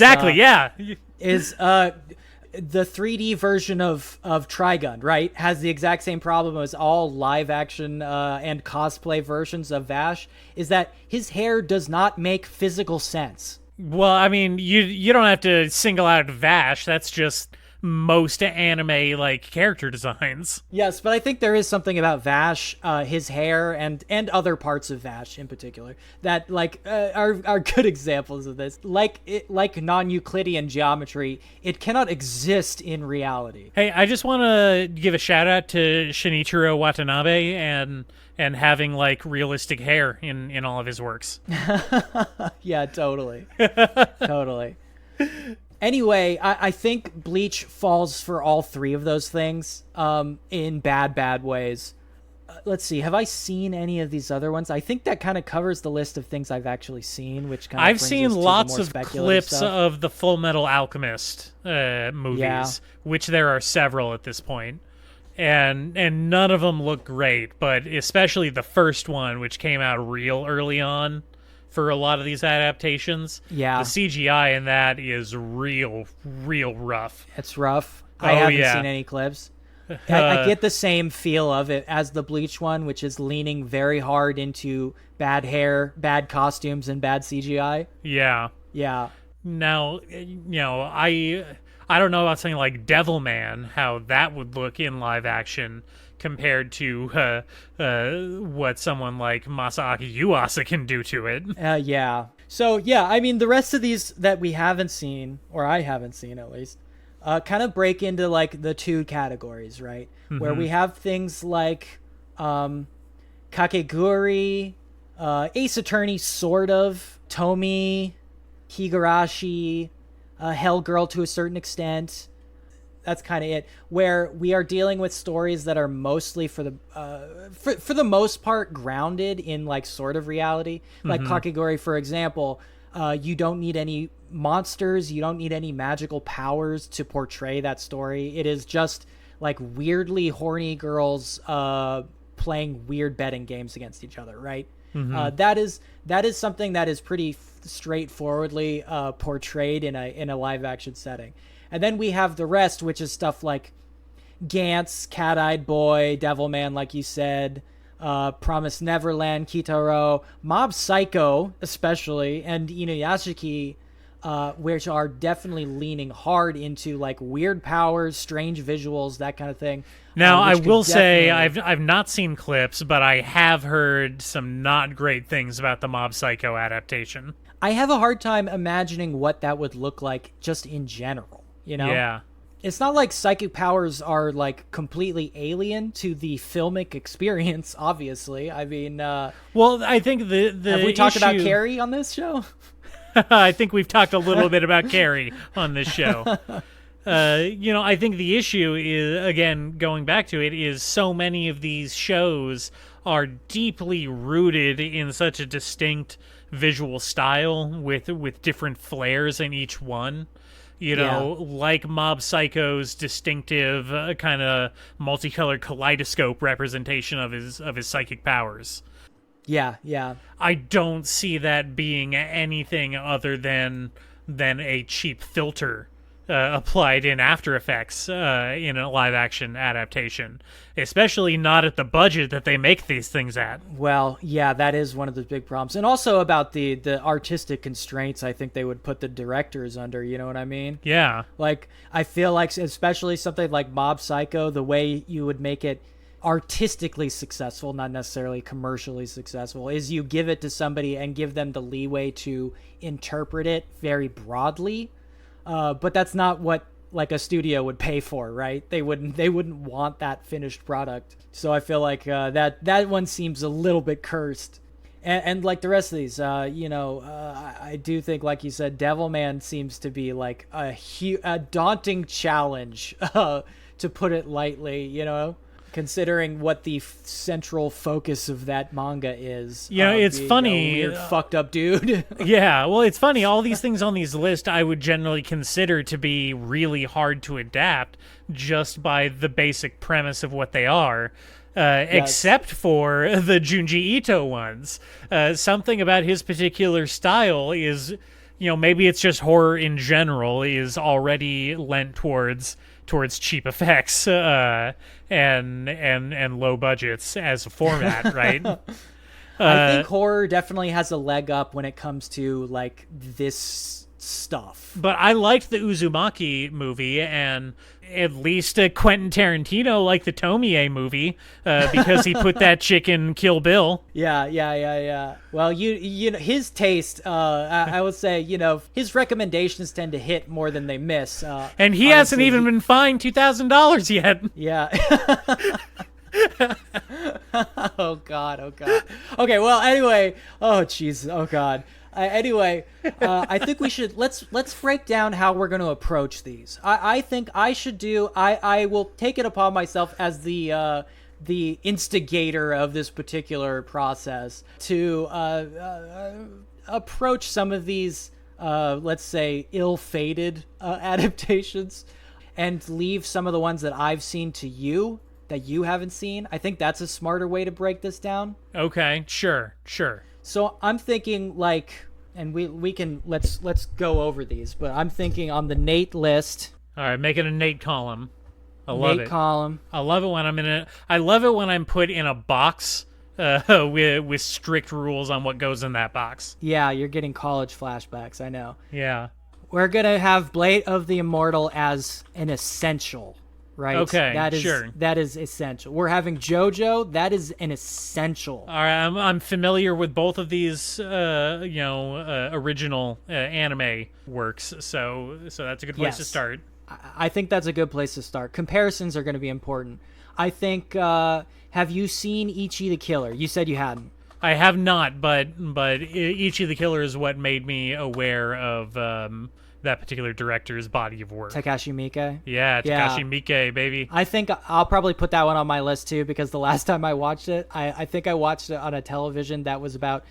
the 3D version of Trigun, right, has the exact same problem as all live action and cosplay versions of Vash, is that his hair does not make physical sense. Well, I mean, you don't have to single out Vash. That's just most anime like character designs. Yes, but I think there is something about Vash, his hair, and other parts of Vash in particular that are good examples of this. Like non-Euclidean geometry, it cannot exist in reality. Hey, I just want to give a shout out to Shinichiro Watanabe and having like realistic hair in all of his works. Yeah, totally. Totally. Anyway, I think Bleach falls for all three of those things in bad ways. Let's see. Have I seen any of these other ones? I think that kind of covers the list of things I've actually seen, which kind of I've seen lots of clips of the Full Metal Alchemist movies, which there are several at this point. And none of them look great, but especially the first one, which came out real early on. For a lot of these adaptations, the CGI in that is real rough. It's rough. I haven't seen any clips. I get the same feel of it as the Bleach one, which is leaning very hard into bad hair, bad costumes, and bad CGI. Yeah. Now, I don't know about something like Devilman, how that would look in live action compared to what someone like Masaaki Yuasa can do to it. So, I mean, the rest of these that we haven't seen, or I haven't seen at least, kind of break into, like, the two categories, right? Mm-hmm. Where we have things like Kakegurui, Ace Attorney, sort of, Tomi, Higurashi, Hellgirl to a certain extent. That's kind of it, where we are dealing with stories that are mostly for the most part grounded in like sort of reality. Like Kakegurui, for example, you don't need any monsters, you don't need any magical powers to portray that story. It is just like weirdly horny girls playing weird betting games against each other, right? That is something that is pretty straightforwardly portrayed in a live action setting. And then we have the rest, which is stuff like Gantz, Cat-Eyed Boy, Devilman, like you said, Promised Neverland, Kitaro, Mob Psycho, especially, and Inuyashiki, which are definitely leaning hard into like weird powers, strange visuals, that kind of thing. Now, I will say I've not seen clips, but I have heard some not great things about the Mob Psycho adaptation. I have a hard time imagining what that would look like just in general. Yeah. It's not like psychic powers are like completely alien to the filmic experience, obviously. I mean, well, I think the have we talked about Carrie on this show? I think we've talked a little bit about Carrie on this show. I think the issue is, again, going back to it, is so many of these shows are deeply rooted in such a distinct visual style with different flares in each one. Like Mob Psycho's distinctive kind of multicolored kaleidoscope representation of his psychic powers. Yeah. I don't see that being anything other than a cheap filter applied in After Effects in a live-action adaptation, especially not at the budget that they make these things at. Well, yeah, that is one of the big problems. And also about the artistic constraints I think they would put the directors under, you know what I mean? Yeah. Like, I feel like, especially something like Mob Psycho, the way you would make it artistically successful, not necessarily commercially successful, is you give it to somebody and give them the leeway to interpret it very broadly. But that's not what like a studio would pay for, right? They wouldn't want that finished product. So I feel like that one seems a little bit cursed. And like the rest of these, I do think, like you said, Devilman seems to be like a daunting challenge, to put it lightly, considering what the central focus of that manga is. It's funny. A weird, fucked up dude. Yeah, well, it's funny. All these things on these lists I would generally consider to be really hard to adapt just by the basic premise of what they are. Except for the Junji Ito ones. Something about his particular style is, maybe it's just horror in general is already lent towards cheap effects and low budgets as a format, right? I think horror definitely has a leg up when it comes to like this stuff. But I liked the Uzumaki movie, and at least Quentin Tarantino liked the Tomie movie because he put that chick in Kill Bill. Yeah. Well, you know his taste. I would say his recommendations tend to hit more than they miss. And he hasn't even been fined $2,000 yet. Yeah. Oh God. Okay. Well. Anyway. Oh jeez. Oh God. Anyway, I think we should let's break down how we're going to approach these. I think I should do. I will take it upon myself as the instigator of this particular process to approach some of these, let's say, ill-fated adaptations, and leave some of the ones that I've seen to you that you haven't seen. I think that's a smarter way to break this down. Okay, sure. So I'm thinking and we can let's go over these, but I'm thinking on the Nate list. All right, make it a Nate column. I love it. Nate column. I love it when I love it when I'm put in a box with strict rules on what goes in that box. Yeah, you're getting college flashbacks. I know. Yeah. We're gonna have Blade of the Immortal as an essential. Right. Okay. Sure. That is essential. We're having JoJo. That is an essential. All right. I'm familiar with both of these, original anime works. So that's a good place to start. I think that's a good place to start. Comparisons are going to be important. I think. Have you seen Ichi the Killer? You said you hadn't. I have not, but Ichi the Killer is what made me aware of that particular director's body of work. Takashi Miike? Yeah, Takashi Miike, baby. I think I'll probably put that one on my list too, because the last time I watched it, I think I watched it on a television that was about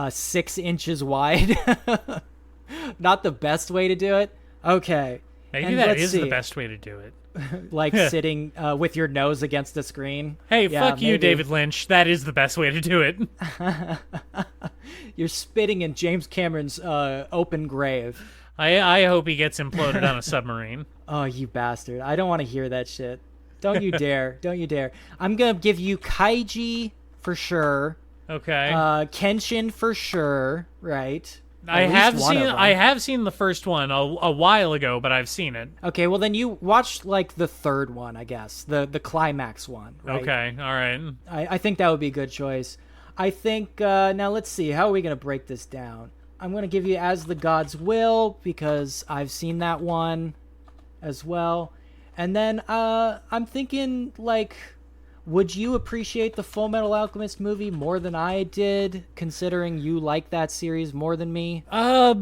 6 inches wide. Not the best way to do it. Okay. Maybe that is the best way to do it. Like sitting with your nose against the screen. Hey, fuck you, David Lynch. That is the best way to do it. You're spitting in James Cameron's open grave. I hope he gets imploded on a submarine. Oh, you bastard. I don't want to hear that shit. Don't you dare. Don't you dare. I'm going to give you Kaiji for sure. Okay. Kenshin for sure, right? I have seen the first one a while ago, but I've seen it. Okay, well then you watched like the third one, I guess. The climax one, right? Okay, all right. I think that would be a good choice. I think, now let's see. How are we going to break this down? I'm going to give you As the Gods Will, because I've seen that one as well. And then I'm thinking, would you appreciate the Full Metal Alchemist movie more than I did, considering you like that series more than me? I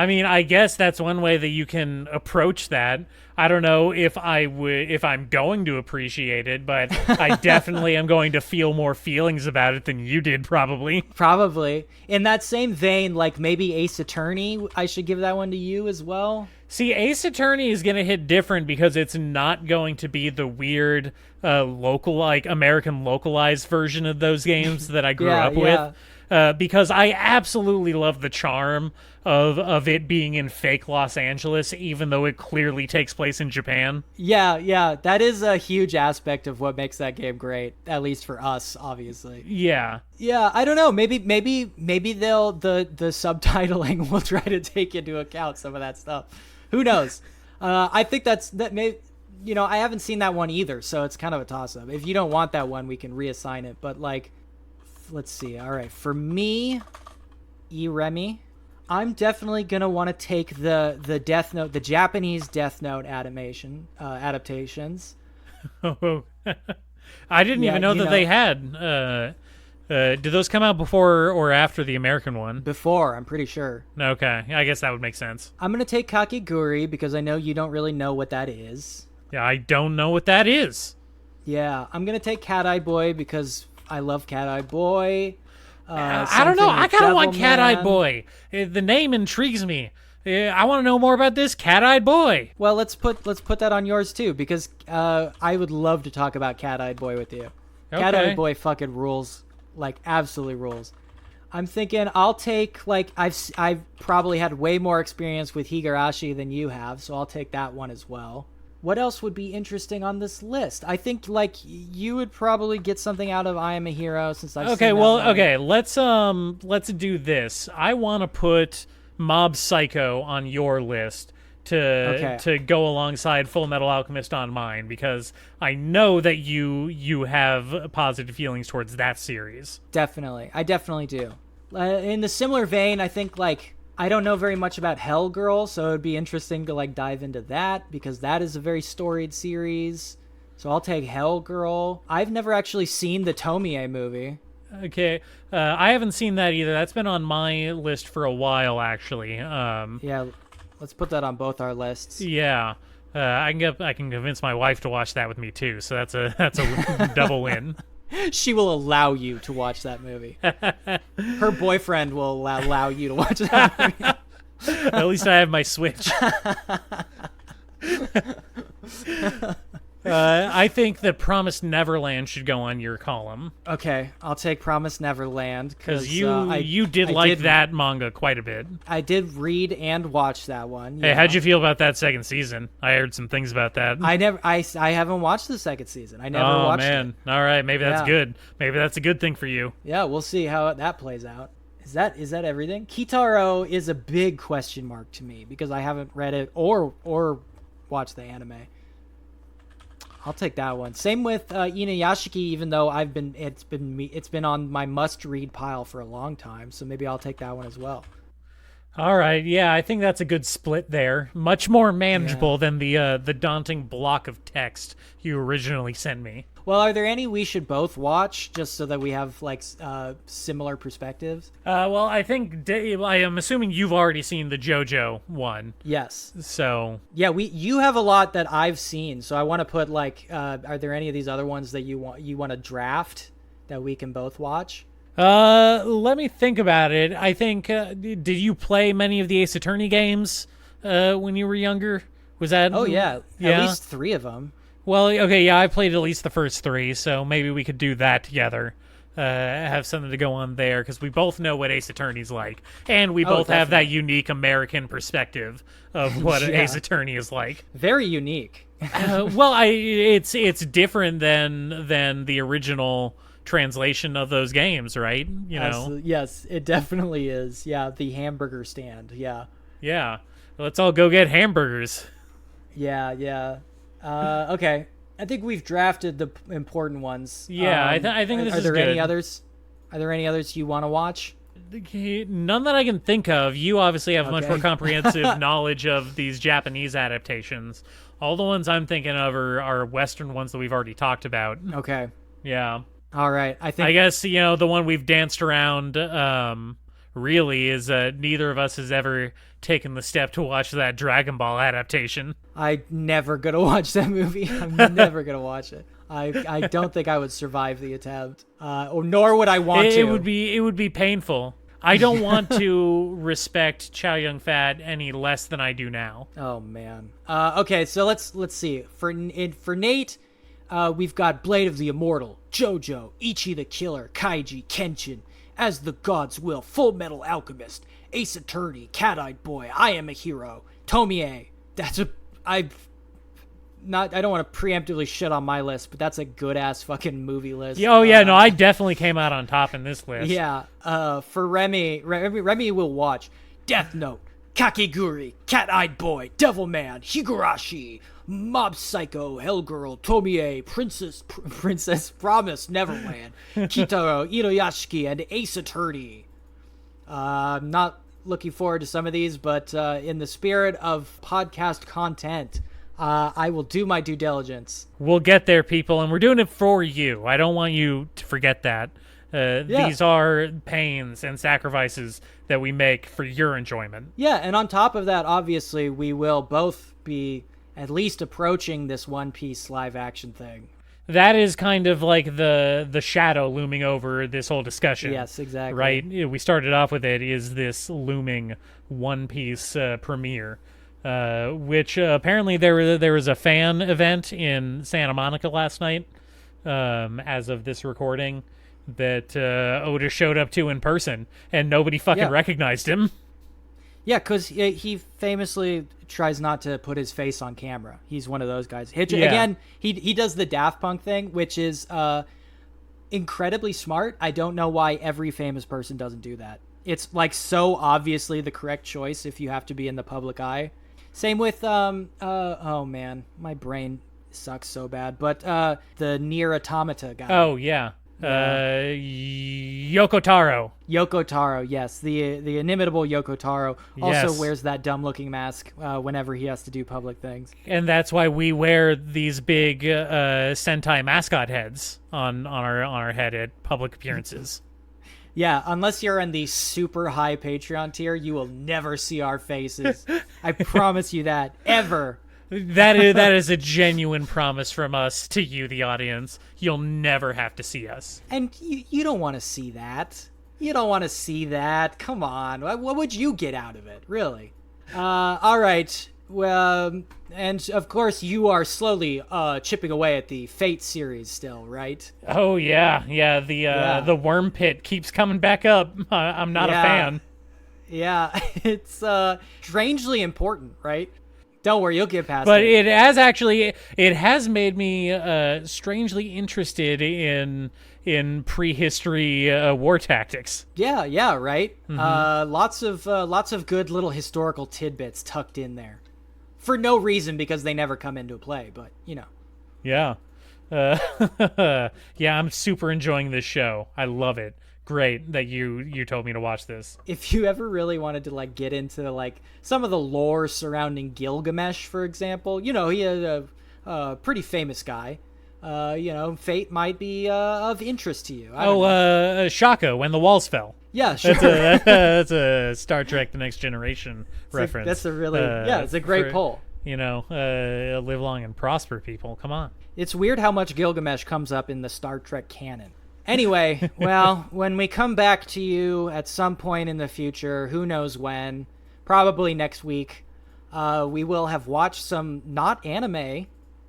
mean, I guess that's one way that you can approach that. I don't know if I'm going to appreciate it, but I definitely am going to feel more feelings about it than you did, probably. Probably. In that same vein, maybe Ace Attorney, I should give that one to you as well. See, Ace Attorney is going to hit different because it's not going to be the weird American localized version of those games that I grew up with. Because I absolutely love the charm of it being in fake Los Angeles, even though it clearly takes place in Japan. Yeah, that is a huge aspect of what makes that game great, at least for us, obviously. Yeah, I don't know. Maybe they'll the subtitling will try to take into account some of that stuff. Who knows? I think that may. I haven't seen that one either, so it's kind of a toss-up. If you don't want that one, we can reassign it. But let's see. All right, for me, Iremi, I'm definitely gonna want to take the Death Note, the Japanese Death Note adaptations. Oh, I didn't even know that they had. Did those come out before or after the American one? Before, I'm pretty sure. Okay, I guess that would make sense. I'm gonna take Kakegurui because I know you don't really know what that is. Yeah, I don't know what that is. Yeah, I'm gonna take Cat Eye Boy because I love Cat Eye Boy. I don't know. I kind of want Cat-Eyed Boy. The name intrigues me. I want to know more about this Cat-Eyed Boy. Well, let's put that on yours too, because I would love to talk about Cat-Eyed Boy with you. Okay. Cat-Eyed Boy fucking rules, like absolutely rules. I'm thinking I'll take I've probably had way more experience with Higurashi than you have, so I'll take that one as well. What else would be interesting on this list? I think you would probably get something out of I Am a Hero since I've seen that one. Okay, let's do this. I want to put Mob Psycho on your list to go alongside Full Metal Alchemist on mine, because I know that you have positive feelings towards that series. Definitely. I definitely do. In the similar vein, I think I don't know very much about Hell Girl, so it would be interesting to dive into that because that is a very storied series. So I'll take Hell Girl. I've never actually seen the Tomie movie. Okay, I haven't seen that either. That's been on my list for a while, actually. Yeah, let's put that on both our lists. Yeah, I can convince my wife to watch that with me too. So that's a double win. She will allow you to watch that movie. Her boyfriend will allow you to watch that movie. At least I have my Switch. I think that Promised Neverland should go on your column. Okay, I'll take Promised Neverland because you did like that manga quite a bit. I did read and watch that one. Hey, how'd you feel about that second season? I heard some things about that. I haven't watched the second season. I never watched it. Oh man, all right, maybe that's good. Maybe that's a good thing for you. Yeah, we'll see how that plays out. Is that everything? Kitaro is a big question mark to me because I haven't read it or watched the anime. I'll take that one. Same with Inuyashiki, even though it's been on my must-read pile for a long time, so maybe I'll take that one as well. All right, yeah, I think that's a good split there. Much more manageable than the daunting block of text you originally sent me. Well, are there any we should both watch just so that we have similar perspectives? Well, I think I am assuming you've already seen the JoJo one. Yes. So yeah, you have a lot that I've seen. So I want to put are there any of these other ones that you want to draft that we can both watch? Let me think about it. I think did you play many of the Ace Attorney games when you were younger? Was that? Oh yeah, at least 3 of them. Well, okay, yeah, I played at least the first 3, so maybe we could do that together. Have something to go on there, because we both know what Ace Attorney's like, and we both have that unique American perspective of what Ace Attorney is like. Very unique. Well, it's different than the original translation of those games, right? You know. Yes, it definitely is. Yeah, the hamburger stand. Yeah. Yeah. Let's all go get hamburgers. Yeah. Okay. I think we've drafted the important ones. Yeah, I think this is good. Are there any others you want to watch? None that I can think of. You obviously have much more comprehensive knowledge of these Japanese adaptations. All the ones I'm thinking of are Western ones that we've already talked about. Okay. Yeah. All right. I guess, the one we've danced around really is neither of us has ever taken the step to watch that Dragon Ball adaptation. I'm never going to watch that movie. I'm never going to watch it. I don't think I would survive the attempt, nor would I want to. It would be painful. I don't want to respect Chow Yun-Fat any less than I do now. Oh man. Okay, so let's see. For Nate, we've got Blade of the Immortal, JoJo, Ichi the Killer, Kaiji, Kenshin, As the Gods Will, Full Metal Alchemist, Ace Attorney, Cat-Eyed Boy, I Am a Hero, Tomie. I don't want to preemptively shit on my list, but that's a good ass fucking movie list. Oh yeah, no, I definitely came out on top in this list. Yeah. For Remy will watch Death Note, Kakegurui, Cat-Eyed Boy, Devilman, Higurashi, Mob Psycho, Hellgirl, Tomie, Princess Promise, Neverland, Kitaro, Inuyashiki, and Ace Attorney. Not looking forward to some of these, but in the spirit of podcast content, I will do my due diligence. We'll get there, people, and we're doing it for you. I don't want you to forget that. These are pains and sacrifices that we make for your enjoyment. Yeah, and on top of that, obviously, we will both be at least approaching this One Piece live action thing. That is kind of like the shadow looming over this whole discussion. Yes, exactly. Right? We started off with it, is this looming One Piece premiere, which apparently there was a fan event in Santa Monica last night, as of this recording, that Oda showed up to in person, and nobody fucking recognized him. Yeah, because he famously tries not to put his face on camera. He's one of those guys. Again, he does the Daft Punk thing, which is incredibly smart. I don't know why every famous person doesn't do that. It's like so obviously the correct choice if you have to be in the public eye. Same with oh man, my brain sucks so bad. But the Nier Automata guy. Oh yeah. Yoko Taro. Yoko Taro, yes. The inimitable Yoko Taro also Yes. wears that dumb-looking mask whenever he has to do public things. And that's why we wear these big Sentai mascot heads on our head at public appearances. Yeah, unless you're in the super high Patreon tier, you will never see our faces. I promise you that. Ever. That is a genuine promise from us to you, the audience. You'll never have to see us. And you don't want to see that. You don't want to see that. Come on. What would you get out of it, really? All right. Well, and of course you are slowly chipping away at the Fate series still, right? Oh yeah. The worm pit keeps coming back up. I'm not a fan. Yeah, it's strangely important, right? Don't worry, you'll get past it. But it has made me strangely interested in prehistory war tactics. Yeah, right. Mm-hmm. Lots of good little historical tidbits tucked in there, for no reason because they never come into play. But you know. Yeah, yeah. I'm super enjoying this show. I love it. Great that you told me to watch this. If you ever really wanted to get into some of the lore surrounding Gilgamesh, for example, he is a pretty famous guy. Fate might be of interest to you. Shaka, when the walls fell. Yeah, sure. That's a Star Trek: The Next Generation reference. That's a really it's a great pull. Live long and prosper, people. Come on. It's weird how much Gilgamesh comes up in the Star Trek canon. Anyway, well, when we come back to you at some point in the future, who knows when, probably next week, we will have watched some not anime,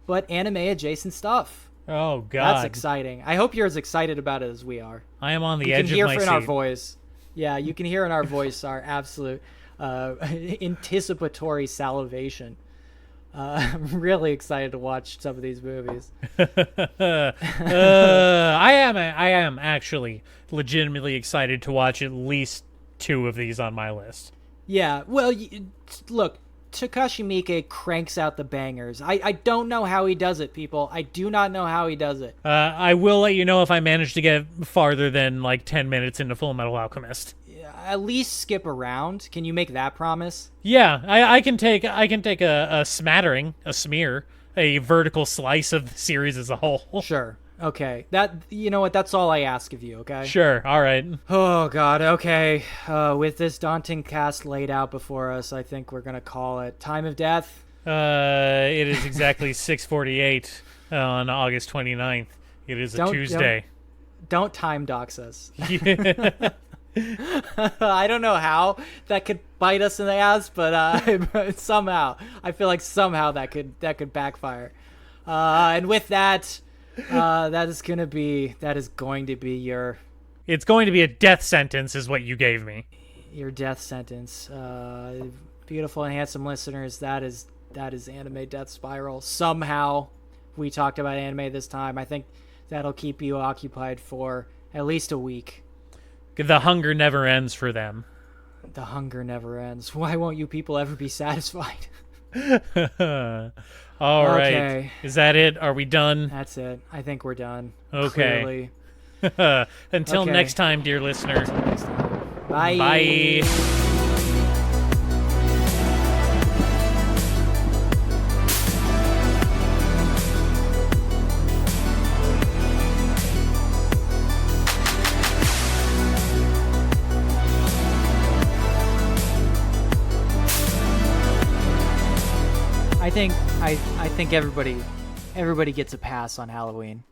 but anime-adjacent stuff. Oh, God. That's exciting. I hope you're as excited about it as we are. I am on the edge of my seat. You can hear in our voice. Yeah, you can hear in our voice our absolute anticipatory salivation. I'm really excited to watch some of these movies. I am actually legitimately excited to watch at least 2 of these on my list. Yeah, well, look, Takashi Miike cranks out the bangers. I don't know how he does it, people. I do not know how he does it. I will let you know if I manage to get farther than 10 minutes into Full Metal Alchemist. At least skip around. Can you make that promise? Yeah, I can take a smattering, a smear, a vertical slice of the series as a whole. Sure. Okay. You know what? That's all I ask of you, okay? Sure. All right. Oh, God. Okay. With this daunting cast laid out before us, I think we're going to call it Time of Death. It is exactly 6:48 on August 29th. It is a Tuesday. Don't time dox us. I don't know how that could bite us in the ass, but somehow I feel like somehow that could backfire. And with that, that is going to be your. It's going to be a death sentence, is what you gave me. Your death sentence, beautiful and handsome listeners. That is Anime Death Spiral. Somehow, we talked about anime this time. I think that'll keep you occupied for at least a week. The hunger never ends for them. The hunger never ends. Why won't you people ever be satisfied? All right. Is that it? Are we done? That's it. I think we're done. Okay. Until next time, dear listener. Until next time. Bye. Bye. think everybody gets a pass on Halloween.